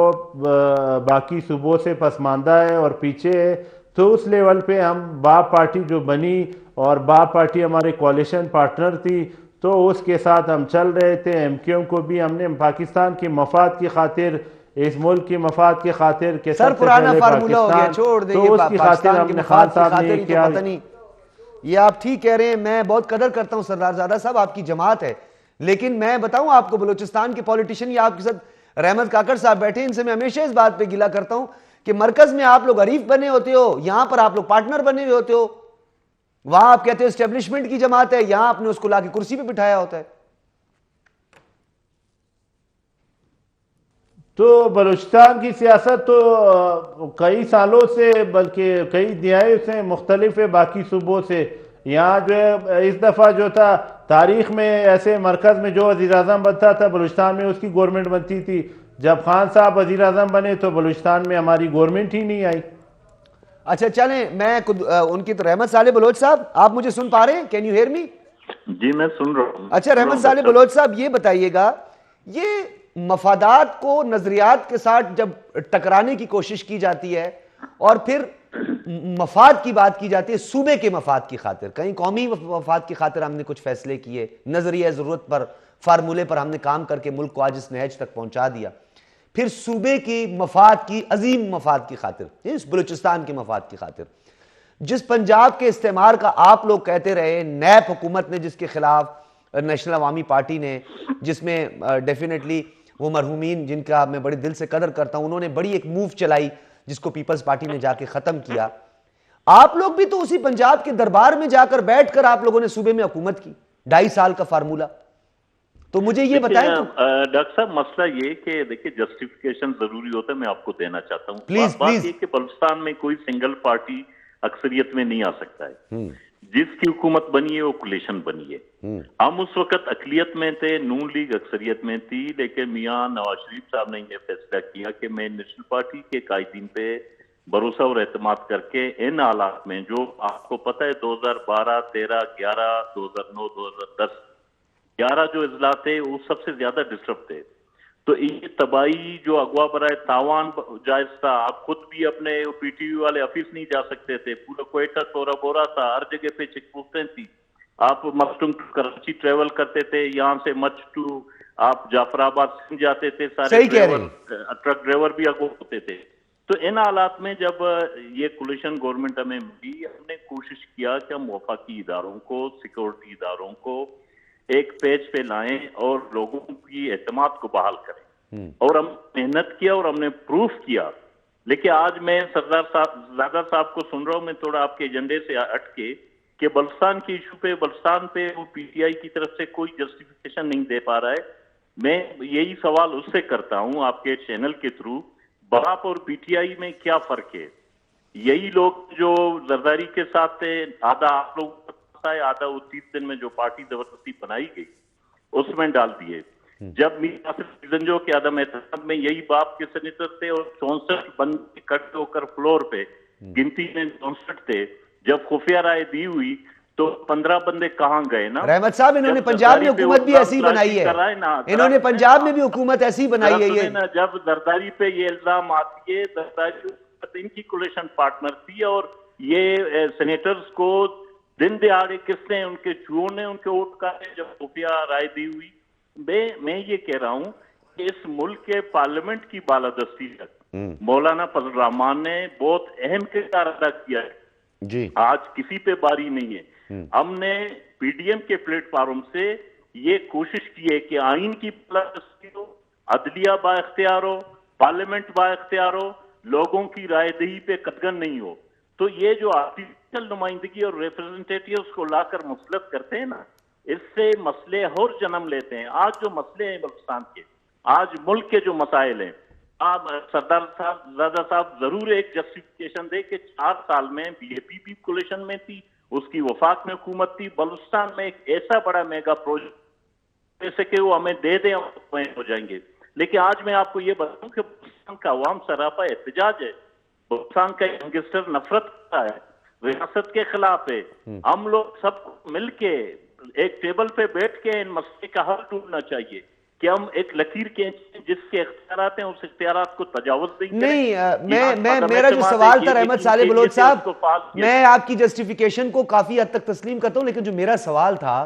बाकी सूबों से पसमानदा है और पीछे है। तो उस लेवल पे हम बाप पार्टी जो बनी और बाप पार्टी हमारे कोalition पार्टनर थी, तो उसके साथ हम चल रहे थे। एमक्यूएम को भी हमने पाकिस्तान के मफाद की खातिर, इस मुल्क के मफाद की खातिर के सर पुराना फार्मूला हो गया, छोड़ देंगे तो उसकी खातिर हमने खान साहब ने किया। पता नहीं, ये आप ठीक कह रहे हैं, मैं बहुत कदर करता हूं सरदारजादा साहब, आपकी जमात है, लेकिन मैं बताऊं आपको, बलूचिस्तान के पॉलिटिशियन या आपके साथ रहमत काकड़ साहब बैठे, इनसे मैं हमेशा इस बात पे गिला करता हूं कि मरकज में आप लोग हरीफ बने होते हो, यहां पर आप लोग पार्टनर बने हुए होते हो। वहां आप कहते हो एस्टेब्लिशमेंट की जमात है, यहां आपने उसको लाके कुर्सी पे बिठाया होता है। तो बलूचिस्तान की सियासत तो कई सालों से, बल्कि कई दिहाई से मुख्तलिफ है बाकी सूबों से। यहाँ जो है इस दफ़ा जो था तारीख में ऐसे मरकज़ में जो वज़ीर आज़म बनता था, बलूचिस्तान में उसकी गवर्नमेंट बनती थी। जब खान साहब वज़ीर आज़म बने तो बलूचिस्तान में हमारी गवर्नमेंट ही नहीं आई। अच्छा चलें, मैं उनकी तो रहमत साले बलोच साहब, आप मुझे सुन पा रहे हैं? Can you hear me? जी मैं सुन रहा हूँ। अच्छा रहमत साले बलोच साहब, ये बताइएगा, ये मफादात को नजरियात के साथ जब टकराने की कोशिश की जाती है और फिर मफाद की बात की जाती है, सूबे के मफाद की खातिर, कहीं कौमी मफाद की खातिर हमने कुछ फैसले किए, नजरिया जरूरत पर, फार्मूले पर हमने काम करके मुल्क को आज इस नहज तक पहुंचा दिया, फिर सूबे की मफाद की, अजीम मफाद की खातिर, इस बलूचिस्तान के मफाद की खातिर, जिस पंजाब के इस्तेमार का आप लोग कहते रहे, नैब हुकूमत ने जिसके खिलाफ, नेशनल अवामी पार्टी ने, जिसमें डेफिनेटली वो मरहूमीन जिनका मैं बड़े दिल से कदर करता हूं, उन्होंने बड़ी एक मूव चलाई जिसको पीपल्स पार्टी ने जाके खत्म किया। आप लोग भी तो उसी पंजाब के दरबार में जाकर बैठकर आप लोगों ने सूबे में हुकूमत की, 2.5 साल का फार्मूला। तो मुझे ये बताएं तो डॉक्टर साहब, मसला ये कि देखिए जस्टिफिकेशन जरूरी होता है, मैं आपको देना चाहता हूँ। प्लीज बात ये कि बलूचिस्तान में कोई सिंगल पार्टी अक्सरियत में नहीं आ सकता है। जिसकी हुकूमत बनी है वो कोलिशन बनी है। हम उस वक्त अकलियत में थे, नून लीग अक्सरियत में थी, लेकिन मियां नवाज शरीफ साहब ने यह फैसला किया कि मैं नेशनल पार्टी के कायदीन पे भरोसा और एतमाद करके इन हालात में, जो आपको पता है 2012, 13, 11, 2009, 2010, 11 जो इजला थे वो सबसे ज्यादा डिस्टर्ब थे। तो ये तबाही जो अगवा बराए तावान जायज था। आप खुद भी अपने पीटीयू वाले ऑफिस नहीं जा सकते थे, पूरा कोयटा तोरा बोरा था, हर जगह पे चेक पोस्टें थी। आप मखदूम कराची ट्रेवल करते थे, यहाँ से मच टू आप जाफराबाद सिंध जाते थे, सारे ट्रक ड्राइवर भी अगवा होते थे। तो इन हालात में जब ये कोलिशन गवर्नमेंट हमें मिली, हमने कोशिश किया कि हम वफाकी इदारों को, सिक्योरिटी इदारों को एक पेज पे लाएं और लोगों की एतमाद को बहाल करें। और हम मेहनत किया और हमने प्रूफ किया। लेकिन आज मैं सरदार साहब को सुन रहा हूं, मैं थोड़ा आपके एजेंडे से हटके कि बलूचिस्तान के इशू पे, बलूचिस्तान पे वो पीटीआई की तरफ से कोई जस्टिफिकेशन नहीं दे पा रहा है। मैं यही सवाल उससे करता हूं आपके चैनल के थ्रू, बाप और पीटीआई में क्या फर्क है? यही लोग जो जरदारी के साथ थे, आधा आप लोग आधा वो 30 दिन में जो पार्टी जबरदस्ती बनाई गई उसमें डाल दिए। जब मीर के आदम एहतसाब में यही बाप के सेनेटर थे और 64 बंदे कट होकर फ्लोर पे, गिनती में 64 थे। जब खुफिया राय दी हुई तो 15 बंदे कहां गए ना? रहमत साहब, इन्होंने पंजाब में हुकूमत भी ऐसी बनाई है, इन्होंने पंजाब में भी हुकूमत ऐसी बनाई है। ये जब जरदारी पे ये इल्जाम आती है, जरदारी इनकी कोलिशन पार्टनर थी और ये सेनेटर्स को दिन दिहाड़े किसने, उनके चुओं ने उनके वोट काटे जब खुफिया राय दी हुई। मैं ये कह रहा हूं कि इस मुल्क के पार्लियामेंट की बालादस्ती तक मौलाना फजल रहमान ने बहुत अहम किरदार अदा किया है जी। आज किसी पे बारी नहीं है। हमने पीडीएम के प्लेटफॉर्म से ये कोशिश की है कि आइन की बालादस्ती हो, अदलिया बाइख्तियार हो, पार्लियामेंट बाइख्तियार हो, लोगों की रायदही पे कदगन नहीं हो। तो ये जो आर्टिफिशियल नुमाइंदगी और रिप्रेजेंटेटिव्स को लाकर मुसलत करते हैं ना, इससे मसले और जन्म लेते हैं। आज जो मसले हैं बलूचिस्तान के, आज मुल्क के जो मसाइल हैं, आप सरदार साहब राजा साहब जरूर एक जस्टिफिकेशन दे कि 4 साल में बीजेपी कोलिशन में थी, उसकी वफाक में हुकूमत थी, बलूचिस्तान में एक ऐसा बड़ा मेगा प्रोजेक्ट जैसे कि वो हमें दे दें हो जाएंगे। लेकिन आज मैं आपको ये बताऊं कि बलूचिस्तान का अवाम सरापा एहतजाज है, बलूचिस्तान का यंगस्टर नफरत का है, रियासत के खिलाफ है। हम लोग सब मिलके एक टेबल पे बैठ के इन मसले का हल ढूंढना चाहिए कि हम एक लकीर के जिसके इख्तियारात हैं उस इख्तियारात को तजावुज नहीं मैं मेरा जो सवाल था रहमत साले बलोच साहब, मैं आपकी जस्टिफिकेशन को काफी हद तक तस्लीम करता हूं, लेकिन जो मेरा सवाल था,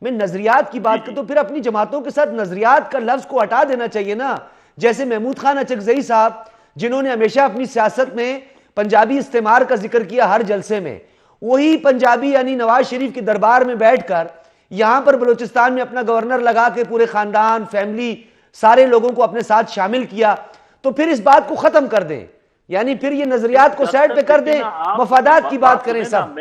मैं नजरियात की बात करता हूं, फिर अपनी जमातों के साथ नजरियात का लफ्ज को हटा देना चाहिए ना। जैसे महमूद खान अचकजई साहब, जिन्होंने हमेशा अपनी सियासत में पंजाबी इस्तेमार का जिक्र किया हर जलसे में, वही पंजाबी यानी नवाज शरीफ के दरबार में बैठकर यहां पर बलूचिस्तान में अपना गवर्नर लगा के पूरे खानदान, फैमिली, सारे लोगों को अपने साथ शामिल किया। तो फिर इस बात को खत्म कर दें, यानी फिर ये नजरियात को साइड पे कर दें, मफादात की बात करें सब।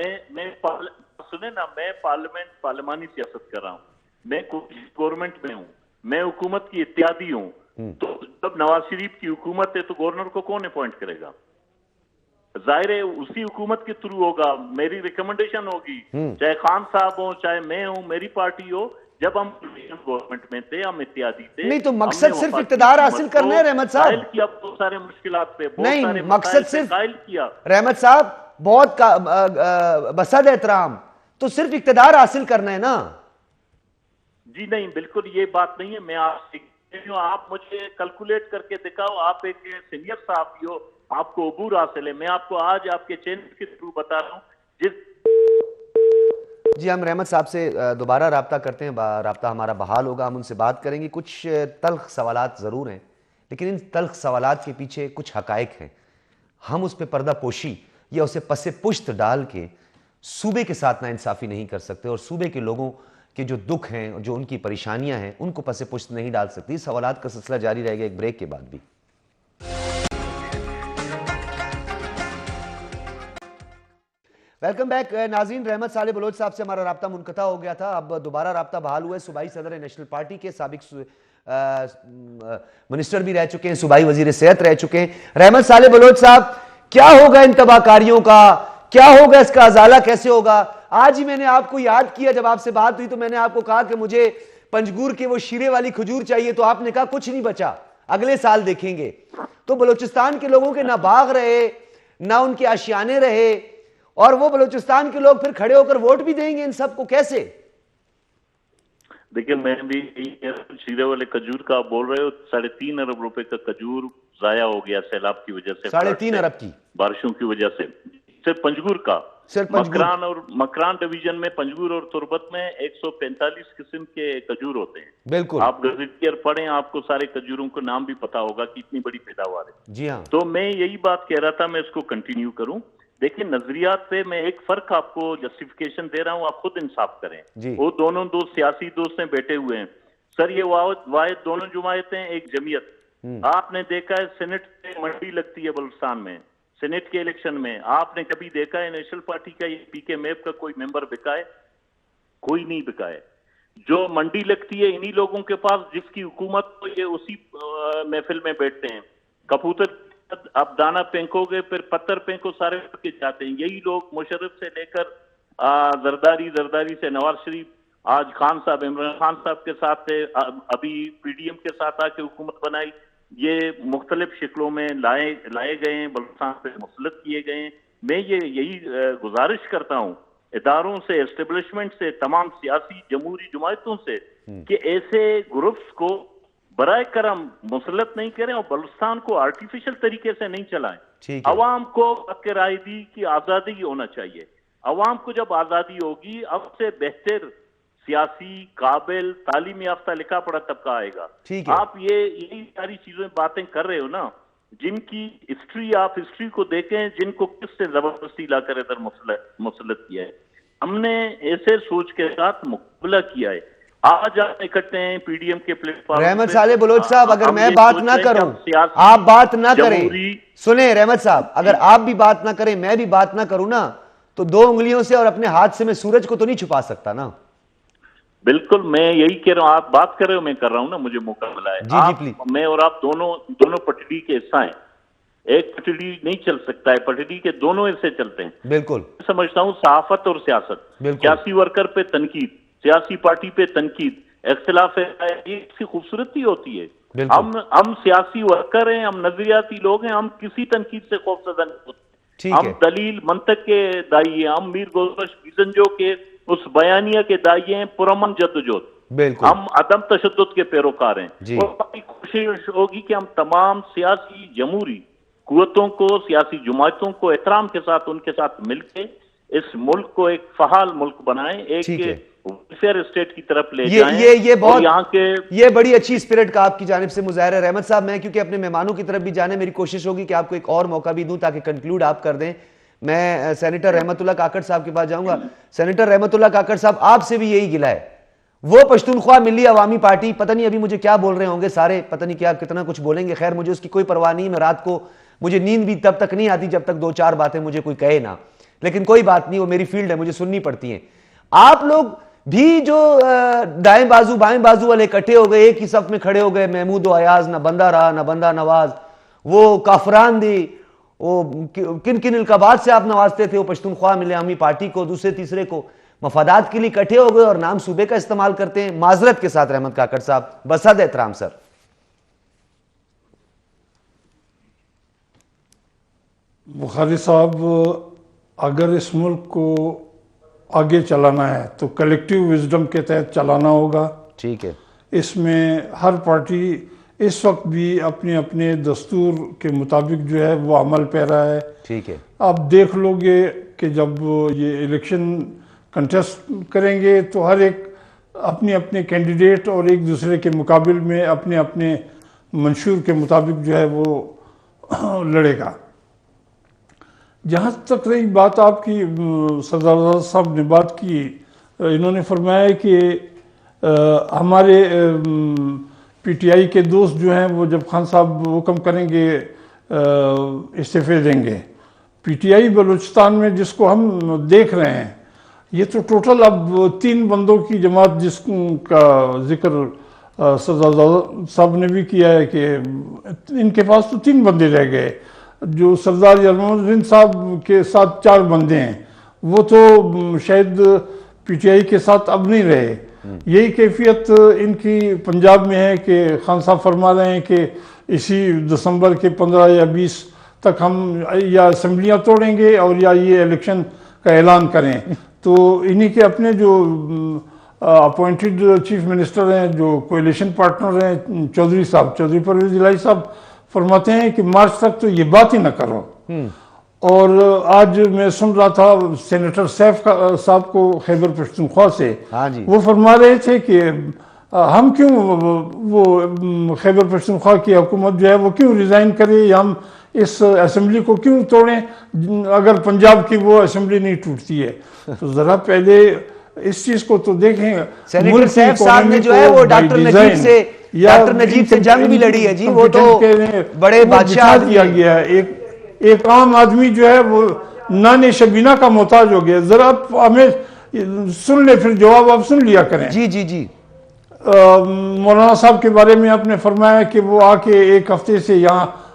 सुने ना, मैं पार्लिमानी सियासत कर रहा हूं, मैं गवर्नमेंट में हूं, मैं हुकूमत की इत्यादी हूं। तो जब नवाज शरीफ की हुकूमत है तो गवर्नर को कौन अपॉइंट करेगा? जाहिर है उसी हुकूमत के थ्रू होगा, मेरी रिकमेंडेशन होगी, चाहे खान साहब हो, चाहे मैं हूं, मेरी पार्टी हो। जब हम गवर्नमेंट में थे, हम इत्यादि थे, नहीं तो मकसद सिर्फ इक्तदार हासिल करना है रहमत साहब, किया बहुत सारे मुश्किलात पे, नहीं मकसद सिर्फ किया रहमत साहब, बहुत बसद एहतराम, तो सिर्फ इक्तदार हासिल करना है ना? जी नहीं, बिल्कुल ये बात नहीं है। मैं आप मुझे कैलकुलेट करके दिखाओ, आप एक सीनियर साहब भी हो, आपको अबूर हासिल है। मैं आपको आज आपके चैनल के थ्रू बता रहा हूं जी, हम रहमत साहब से दोबारा राब्ता करते हैं, राब्ता हमारा बहाल होगा, हम उनसे बात करेंगे। कुछ तल्ख सवालात ज़रूर हैं, लेकिन इन तल्ख सवालात के पीछे कुछ हकायक हैं। हम उस पर पर्दा पोशी या उसे पसे पुश्त डाल के सूबे के साथ नाइंसाफ़ी नहीं कर सकते, और सूबे के लोगों के जो दुख हैं, जो उनकी परेशानियां हैं, उनको पसे पुश्त नहीं डाल सकती। सवालात का सिलसिला जारी रहेगा एक ब्रेक के बाद भी। वेलकम बैक नाज़रीन। रहमत साले बलोच साहब से हमारा राब्ता मुनक़ता हो गया था, अब दोबारा राब्ता बहाल हुआ है। सूबाई सदर नेशनल पार्टी के साबिक मिनिस्टर भी रह चुके हैं, सूबाई वजीर सेहत रह चुके हैं। रहमत साले बलोच साहब, क्या होगा इन तबाहकारियों का, क्या होगा इसका अजाला कैसे होगा? आज ही मैंने आपको याद किया, जब आपसे बात हुई तो मैंने आपको कहा कि मुझे पंजगूर के वो शीरे वाली खजूर चाहिए, तो आपने कहा कुछ नहीं बचा, अगले साल देखेंगे। तो बलूचिस्तान के लोगों के ना बाग रहे, ना उनके आशियाने रहे, और वो बलूचिस्तान के लोग फिर खड़े होकर वोट भी देंगे इन सबको कैसे? देखिए, मैं भी शीरे वाले खजूर का आप बोल रहे हो, 3.5 अरब रुपए का खजूर जाया हो गया सैलाब की वजह से, 3.5 अरब की बारिशों की वजह से। सिर्फ पंजगूर का, मकरान और मकरान डिवीजन में पंजगूर और तुरबत में 145 किस्म के खजूर होते हैं। बिल्कुल, आप गज़टियर पढ़ें, आपको सारे खजूरों को नाम भी पता होगा कि इतनी बड़ी पैदावार है। जी हाँ। तो मैं यही बात कह रहा था, मैं इसको कंटिन्यू करूं। देखिए, नजरियात पे मैं एक फर्क आपको जस्टिफिकेशन दे रहा हूं, आप खुद इंसाफ करें। वो दोनों दो सियासी दोस्त बैठे हुए हैं सर, ये वाहिद दोनों जुमायतें एक जमीयत। आपने देखा है सेनेट में मंडी लगती है बलूचिस्तान में, सेनेट के इलेक्शन में आपने कभी देखा है नेशनल पार्टी का ये पीके मैप का कोई मेंबर बिका है? कोई नहीं बिका है। जो मंडी लगती है इन्हीं लोगों के पास जिसकी हुकूमत, तो ये उसी महफिल में बैठते हैं। कबूतर अब दाना फेंकोगे फिर पत्थर फेंको, सारे के जाते हैं। यही लोग मुशर्रफ से लेकर जरदारी से नवाज शरीफ, आज खान साहब, इमरान खान साहब के साथ थे, अभी पीडीएम के साथ आके हुकूमत बनाई। ये मुख्तलिफ शिक्लों में लाए गए हैं, बलूचिस्तान पे मुसलत किए गए हैं। मैं यही गुजारिश करता हूँ इदारों से, एस्टेब्लिशमेंट से, तमाम सियासी जमहूरी जमायतों से कि ऐसे ग्रुप्स को बराए करम मुसलत नहीं करें और बलूचिस्तान को आर्टिफिशियल तरीके से नहीं चलाएं। अवाम को हक राय दी की आजादी होना चाहिए। अवाम को जब आजादी होगी, अब से बेहतर सियासी, काबिल, तालीम याफ्ता, लिखा पढ़ा तबका आएगा। आप यही सारी चीजें बातें कर रहे हो ना, जिनकी हिस्ट्री, आप हिस्ट्री को देखें, जिनको किससे जबरदस्ती लाकर इधर मुसलत किया है। हमने ऐसे सोच के साथ मुकाबला किया है आज आप इकट्ठे हैं पीडीएम के प्लेटफॉर्म रहमत साले बलोच साहब, अगर मैं बात ना करूं, आप बात ना करें, सुने रहमत साहब, अगर आप भी बात ना करें, मैं भी बात ना करूं ना, तो 2 उंगलियों से और अपने हाथ से मैं सूरज को तो नहीं छुपा सकता ना। बिल्कुल, मैं यही कह रहा हूं, आप बात कर रहे हो, मैं कर रहा हूं ना, मुझे मौका मिला है। जी प्लीज। मैं और आप दोनों पटड़ी के हिस्सा हैं, एक पटड़ी नहीं चल सकता है, पटड़ी के दोनों हिस्से चलते हैं। बिल्कुल समझता हूं सहाफत और सियासत, सियासी वर्कर पे तनकीद, सियासी पार्टी पे तनकीद, इख्तिलाफ है, ये इसकी खूबसूरती होती है। हम सियासी वर्कर हैं, हम नजरियाती लोग हैं, हम किसी तनकीद से खौफजदा नहीं होते। हम दलील मंतक के दाई हैं, हम मीर गोलबख्श बिजनजो के उस बयानिया के दाई हैं, पुरअमन जद्दोजहद, हम अदम तशद्दुद के पैरोकार हैं। और हमारी कोशिश होगी कि हम तमाम सियासी जमहूरी कुव्वतों को, सियासी जमातों को एहतराम के साथ उनके साथ मिलकर इस मुल्क को एक फहाल मुल्क बनाएं, एक वेलफेयर स्टेट की तरफ ले जाएं। ये बहुत यहाँ के ये बड़ी अच्छी स्पिरिट का आपकी जानिब से मुजाहिर है रहमत साहब। मैं क्योंकि अपने मेहमानों की तरफ भी जाने, मेरी कोशिश होगी कि आपको एक और मौका भी दूं ताकि कंक्लूड आप कर दें। मैं सेनेटर रहमतुल्लाह काकड़ साहब के पास जाऊंगा। सेनेटर रहमतुल्लाह काकड़ साहब, आपसे भी यही गिला है, वो पश्तूनख्वा मिली अवामी पार्टी, पता नहीं अभी मुझे क्या बोल रहे होंगे सारे, पता नहीं क्या कितना कुछ बोलेंगे, खैर मुझे उसकी कोई परवाह नहीं। मैं रात को, मुझे नींद भी तब तक नहीं आती जब तक 2-4 बातें मुझे कोई कहे ना, लेकिन कोई बात नहीं, वो मेरी फील्ड है, मुझे सुननी पड़ती है। आप लोग भी जो दाएं बाजू बाएं बाजू वाले इकट्ठे हो गए, एक ही सफ में खड़े हो गए, महमूद व अयाज, ना बंदा रहा ना बंदा नवाज, वो काफरान दी, वो किन किन इल्काबात से आप नवाजते थे, वो पश्तूनख्वा मिले अवामी पार्टी को, दूसरे तीसरे को, मफादात के लिए इकट्ठे हो गए और नाम सूबे का इस्तेमाल करते हैं। माजरत के साथ रहमत काकड़ साहब, बसद एहतराम सर। बुखारी साहब, अगर इस मुल्क को आगे चलाना है तो कलेक्टिव विजडम के तहत चलाना होगा। ठीक है। इसमें हर पार्टी इस वक्त भी अपने अपने दस्तूर के मुताबिक जो है वो अमल पैरा है। ठीक है। आप देख लोगे कि जब ये इलेक्शन कंटेस्ट करेंगे तो हर एक अपने अपने कैंडिडेट और एक दूसरे के मुकाबिल में अपने अपने मंशूर के मुताबिक जो है वो लड़ेगा। जहाँ तक रही बात आपकी, सरदार साहब ने बात की, इन्होंने फरमाया कि हमारे पीटीआई के दोस्त जो हैं वो जब खान साहब हुक्म करेंगे इस्तीफे देंगे। पीटीआई बलूचिस्तान में जिसको हम देख रहे हैं, ये तो टोटल अब 3 बंदों की जमात जिसका जिक्र सरदार साहब ने भी किया है कि इनके पास तो 3 बंदे रह गए। जो सरदार यलमुद्दीन साहब के साथ 4 बंदे हैं, वो तो शायद पीटीआई के साथ अब नहीं रहे। यही कैफियत इनकी पंजाब में है कि खान साहब फरमा रहे हैं कि इसी दिसंबर के 15 या 20 तक हम या असम्बलियाँ तोड़ेंगे और या ये इलेक्शन का ऐलान करें। तो इन्हीं के अपने जो अपॉइंटेड चीफ मिनिस्टर हैं, जो कोएलिशन पार्टनर हैं, चौधरी परवेज इलाही साहब फरमाते हैं कि मार्च तक तो ये बात ही ना करो। और आज मैं सुन रहा था सेनेटर सैफ साहब को खैबर पख्तूनख्वा से, हाँ जी, वो फरमा रहे थे कि हम क्यों वो खैबर पख्तूनख्वा की हुकूमत जो है वो क्यों रिजाइन करे, या हम इस असेंबली को क्यों तोड़ें अगर पंजाब की वो असेंबली नहीं टूटती है। तो जरा पहले इस चीज को तो देखें। सेनेटर सैफ साहब ने जो है वो डॉक्टर नजीब से जंग भी लड़ी है जी, वो तो बड़े बादशाह दिया गया है। एक आम आदमी जो है वो नाने शबीना का मोहताज हो गया। जरा हमें सुन ले, फिर जवाब आप सुन लिया करें। जी जी जी। मौलाना साहब के बारे में आपने फरमाया कि वो आके 1 हफ्ते से यहाँ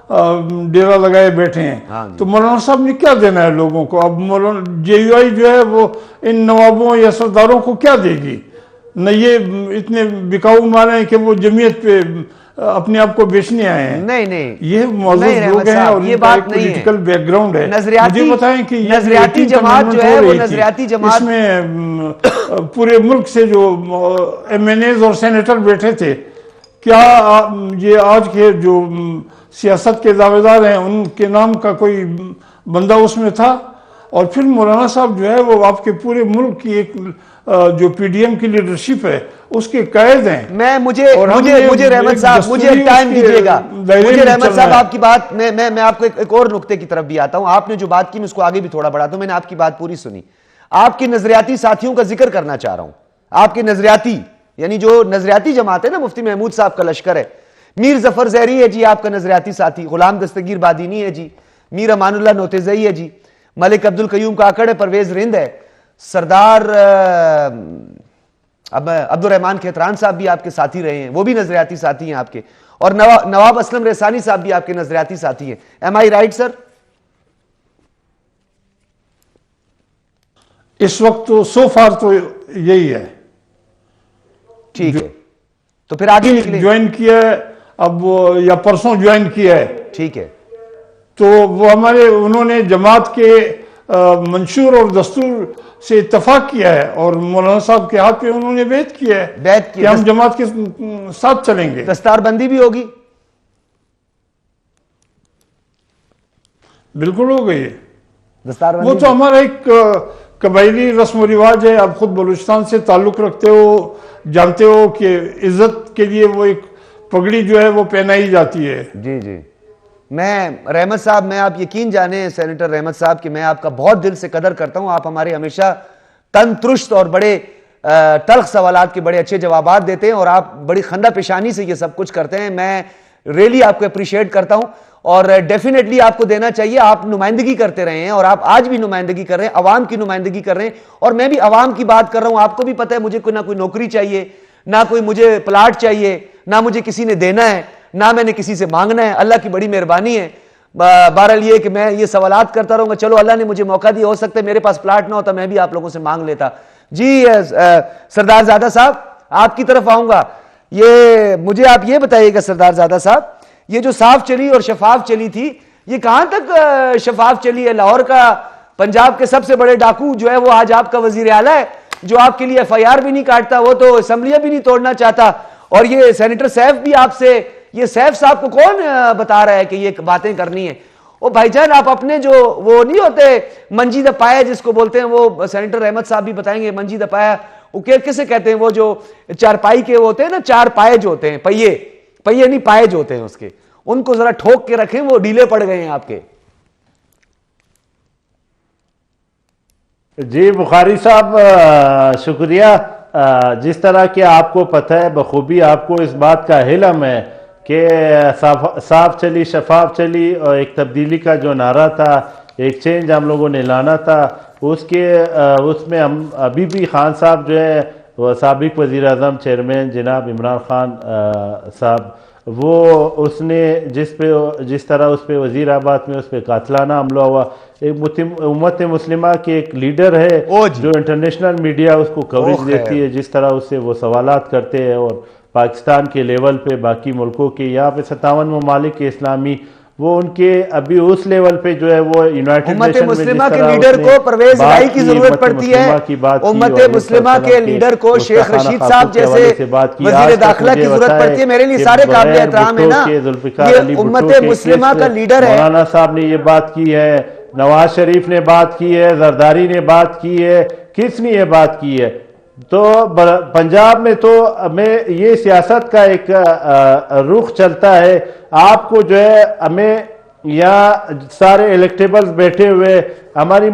डेरा लगाए बैठे हैं। हाँ, तो मौलाना साहब ने क्या देना है लोगों को? अब मौलाना जेयूआई जो है वो इन नवाबों या सरदारों को क्या देगी? न ये इतने बिकाऊ मारे हैं कि वो जमीयत पे अपने आप को बेचने आए हैं। नहीं, ये मौजूद लोग हैं और ये बात नहीं है, पॉलिटिकल बैकग्राउंड है। मुझे बताएं कि नजरियाती जमात जो है वो नजरियाती जमात, इसमें पूरे मुल्क से जो एमएनएज और सेनेटर बैठे थे, क्या ये आज के जो सियासत के दावेदार हैं उनके नाम का कोई बंदा उसमें था? और फिर मौलाना साहब जो है वो आपके पूरे मुल्क की एक जो पीडीएम की लीडरशिप है उसके कायद हैं। मुझे रहमत साहब, मुझे टाइम दीजिएगा। मुझे रहमत साहब आपकी बात, मैं आपको एक और नुक्ते की तरफ भी आता हूं। आपने जो बात की मैं उसको आगे भी थोड़ा बढ़ाता हूं। मैंने आपकी बात पूरी सुनी, आपके नजरियाती साथियों का जिक्र करना चाह रहा हूं। आपके नजरियाती यानी जो नजरियाती जमात है ना, मुफ्ती महमूद साहब का लश्कर है। मीर जफर जहरी है जी आपका नजरियाती साथी, गुलाम दस्तगीर बादीनी है जी, मीर अमानुल्लाह नोतेजई है जी, मलिक अब्दुल कयूम काकड़ है, परवेज रिंद है, सरदार अब अब्दुल रहमान खेतरान साहब भी आपके साथी रहे हैं, वो भी नजरियाती साथी हैं आपके, और नवाब असलम रेसानी साहब भी आपके नजरियाती साथी हैं। एम आई राइट सर? इस वक्त तो सो फार तो यही है। ठीक है, तो फिर आगे निकले। ज्वाइन किया है अब वो, या परसों ज्वाइन किया है। ठीक है, तो वो हमारे, उन्होंने जमात के मंशूर और दस्तूर से इत्तफाक किया है और मौलाना साहब के हाथ पे उन्होंने बैत किया है, बैत कि हम जमात के साथ चलेंगे। दस्तारबंदी भी होगी? बिल्कुल हो गई है दस्तारबंदी वो तो हमारा एक कबायली रस्म व रिवाज है। आप खुद बलूचिस्तान से ताल्लुक रखते हो, जानते हो कि इज्जत के लिए वो एक पगड़ी जो है वो पहनाई जाती है। जी जी, मैं रहमत साहब, मैं आप यकीन जाने सेनेटर रहमत साहब कि मैं आपका बहुत दिल से कदर करता हूं। आप हमारे हमेशा तंदुरुस्त और बड़े तल्ख सवालात के बड़े अच्छे जवाबात देते हैं और आप बड़ी खंदा पेशानी से ये सब कुछ करते हैं। मैं रियली आपको अप्रिशिएट करता हूं और डेफिनेटली आपको देना चाहिए। आप नुमाइंदगी करते रहे हैं और आप आज भी नुमाइंदगी कर रहे हैं, अवाम की नुमाइंदगी कर रहे हैं, और मैं भी अवाम की बात कर रहा हूं। आपको भी पता है मुझे कोई ना कोई नौकरी चाहिए, ना कोई मुझे प्लाट चाहिए, ना मुझे किसी ने देना है, ना मैंने किसी से मांगना है। अल्लाह की बड़ी मेहरबानी है। बहरहाल ये कि मैं ये सवालात करता रहूंगा। चलो अल्लाह ने मुझे मौका दिया, हो सकता है मेरे पास प्लाट ना होता, मैं भी आप लोगों से मांग लेता। जी सरदार ज़ादा साहब, आपकी तरफ आऊंगा। ये मुझे आप ये बताइएगा सरदार ज़ादा साहब, ये जो साफ चली और शफाफ चली थी, ये कहां तक शफाफ चली है? लाहौर का, पंजाब के सबसे बड़े डाकू जो है वो आज आपका वजीर आला है, जो आपके लिए FIR भी नहीं काटता, वो तो असम्बलियां भी नहीं तोड़ना चाहता। और ये सेनेटर सैफ भी आपसे, ये सैफ साहब को कौन बता रहा है कि ये बातें करनी है? ओ भाईजान, आप अपने जो वो नहीं होते मंजी द पाया जिसको बोलते हैं, वो सेनेटर रहमत साहब भी बताएंगे। मंजी द पाया वो किसे कहते हैं? वो जो चारपाई के वो होते हैं ना, चार पाए जो होते हैं, पहिए नहीं पाए जो होते हैं उसके, उनको जरा ठोक के रखें, वो ढीले पड़ गए हैं आपके। जी बुखारी साहब, शुक्रिया। जिस तरह के आपको पता है बखूबी, आपको इस बात का इल्म है कि साफ चली शफाफ चली, और एक तब्दीली का जो नारा था, एक चेंज हम लोगों ने लाना था, उसमें हम अभी भी खान साहब जो है वो साबिक वज़ीर आज़म चेयरमैन जनाब इमरान खान साहब, वो उसने जिस तरह उस पर वज़ीराबाद में उस पर कातलाना हमला हुआ, एक उम्मत मुस्लिमा के एक लीडर है जो इंटरनेशनल मीडिया उसको कवरेज देती है, जिस तरह उससे वो सवालात करते हैं, और पाकिस्तान के लेवल पे, बाकी मुल्कों के, यहाँ पे 57 ममालिक के इस्लामी, वो उनके अभी उस लेवल पे जो है वो यूनाइटेड नेशन मुस्लिमा के लीडर को परवेज इलाही की जरूरत पड़ती है। उम्मत मुस्लिमा के लीडर को शेख रशीद साहब जैसे वजीर दाखिला की जरूरत पड़ती है। मेरे लिए सारे काबिल एहतराम है ना, ये उम्मत मुस्लिमा का लीडर है। मौलाना साहब ने ये बात की है, नवाज शरीफ ने बात की है, जरदारी ने बात की है, किसने ये बात की है? तो पंजाब में तो हमें ये सियासत का एक रुख चलता है। आपको जो है हमें यहाँ सारे इलेक्टेबल्स बैठे हुए, हमारी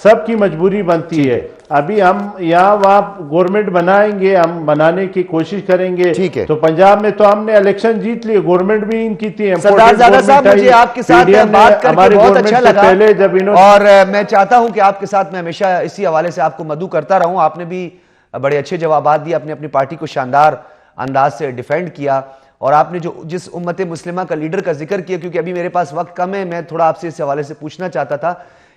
सबकी मजबूरी बनती है। अभी हम यहाँ वहाँ गवर्नमेंट बनाएंगे, हम बनाने की कोशिश करेंगे। ठीक है, तो पंजाब में तो हमने इलेक्शन जीत लिए, गवर्नमेंट भी इनकी थी। सरदार ज़ादा साहब, मुझे आपके साथ बात करके बहुत अच्छा लगा, पहले जब और मैं चाहता हूं कि आपके साथ मैं हमेशा इसी हवाले से आपको मदू करता रहूं। आपने भी बड़े अच्छे जवाबात दिए, अपनी अपनी पार्टी को शानदार अंदाज से डिफेंड किया, और आपने जो जिस उम्मत मुस्लिमा का लीडर का जिक्र किया, क्योंकि अभी मेरे पास वक्त कम है, मैं थोड़ा आपसे इस हवाले से पूछना चाहता था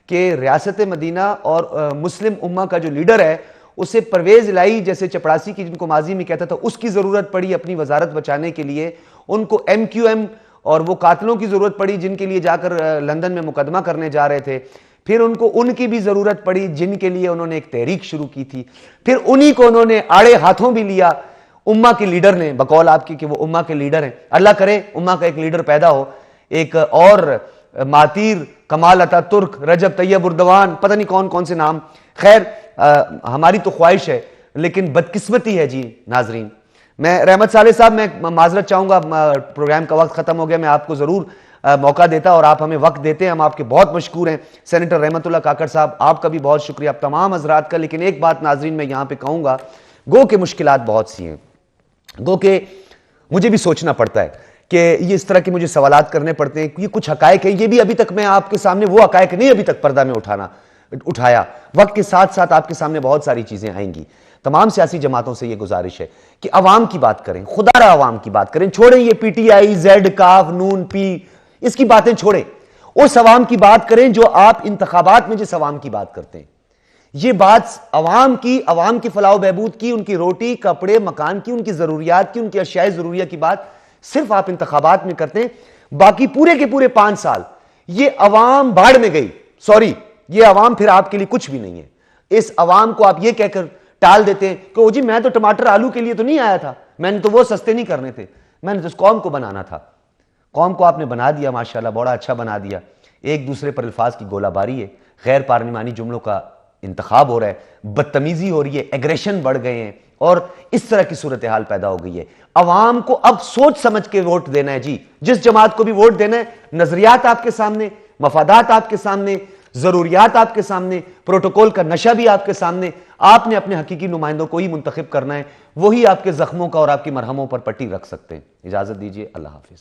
कि रियासत मदीना और मुस्लिम उम्मा का जो लीडर है, उसे परवेज इलाही जैसे चपड़ासी की जिनको माजी में कहता था, उसकी ज़रूरत पड़ी अपनी वजारत बचाने के लिए। उनको MQM और वो कातलों की ज़रूरत पड़ी जिनके लिए जाकर लंदन में मुकदमा करने जा रहे थे। फिर उनको उनकी भी ज़रूरत पड़ी जिनके लिए उन्होंने एक तहरीक शुरू की थी। फिर उन्हीं को उन्होंने आड़े हाथों भी लिया उम्मा के लीडर ने, बकौल आपकी कि वो उम्मा के लीडर हैं। अल्लाह करे उम्मा का एक लीडर पैदा हो, एक और मातीर, कमाल अतातुर्क, रजब तैयब उर्दवान, पता नहीं कौन कौन से नाम। खैर हमारी तो ख्वाहिश है, लेकिन बदकिस्मती है जी नाजरीन। मैं रहमत साले साहब, मैं माजरत चाहूँगा, प्रोग्राम का वक्त ख़त्म हो गया, मैं आपको ज़रूर मौका देता और आप हमें वक्त देते हैं, हम आपके बहुत मशकूर हैं। सेनेटर रहमतुल्लाह काकड़ साहब, आपका भी बहुत शुक्रिया, आप तमाम हजरात का। लेकिन एक बात नाजरीन मैं यहाँ पे कहूँगा, गो के मुश्किलात बहुत सी हैं, गो के मुझे भी सोचना पड़ता है कि ये इस तरह के मुझे सवालात करने पड़ते हैं, ये कुछ हकायक है, ये भी अभी तक मैं आपके सामने वो हकायक नहीं अभी तक पर्दा में उठाया। वक्त के साथ साथ आपके सामने बहुत सारी चीजें आएंगी। तमाम सियासी जमातों से ये गुजारिश है कि अवाम की बात करें, खुदारा अवाम की बात करें, छोड़ें ये पीटीआई, जेड, काफ, नून, पी, इसकी बातें छोड़ें। उस अवाम की बात करें जो आप इंतखाबात में जिस अवाम की बात करते हैं। ये बात अवाम की फलाह बहबूद की, उनकी रोटी, कपड़े, मकान की, उनकी जरूरियात की, उनकी अशियाई जरूरिया की बात सिर्फ आप इंतखाबात में करते हैं। बाकी पूरे के पूरे 5 साल ये अवाम बाढ़ में गई। सॉरी, ये अवाम फिर आपके लिए कुछ भी नहीं है। इस अवाम को आप ये कहकर टाल देते हैं कि ओ जी मैं तो टमाटर आलू के लिए तो नहीं आया था, मैंने तो वो सस्ते नहीं करने थे, मैंने तो इस कौम को बनाना था। कौम को आपने बना दिया, माशाल्लाह बड़ा अच्छा बना दिया। एक दूसरे पर अल्फाज की गोलाबारी है, गैर पार्लिमानी जुमलों का इंतखाब हो रहा है, बदतमीजी हो रही है, एग्रेशन बढ़ गए हैं और इस तरह की सूरत हाल पैदा हो गई है। अवाम को अब सोच समझ के वोट देना है जी। जिस जमात को भी वोट देना है, नजरियात आपके सामने, मफादात आपके सामने, जरूरियात आपके सामने, प्रोटोकॉल का नशा भी आपके सामने। आपने अपने हकीकी नुमाइंदों को ही मुंतखब करना है, वही आपके जख्मों का और आपकी मरहमों पर पट्टी रख सकते हैं। इजाजत दीजिए, अल्लाह हाफिज।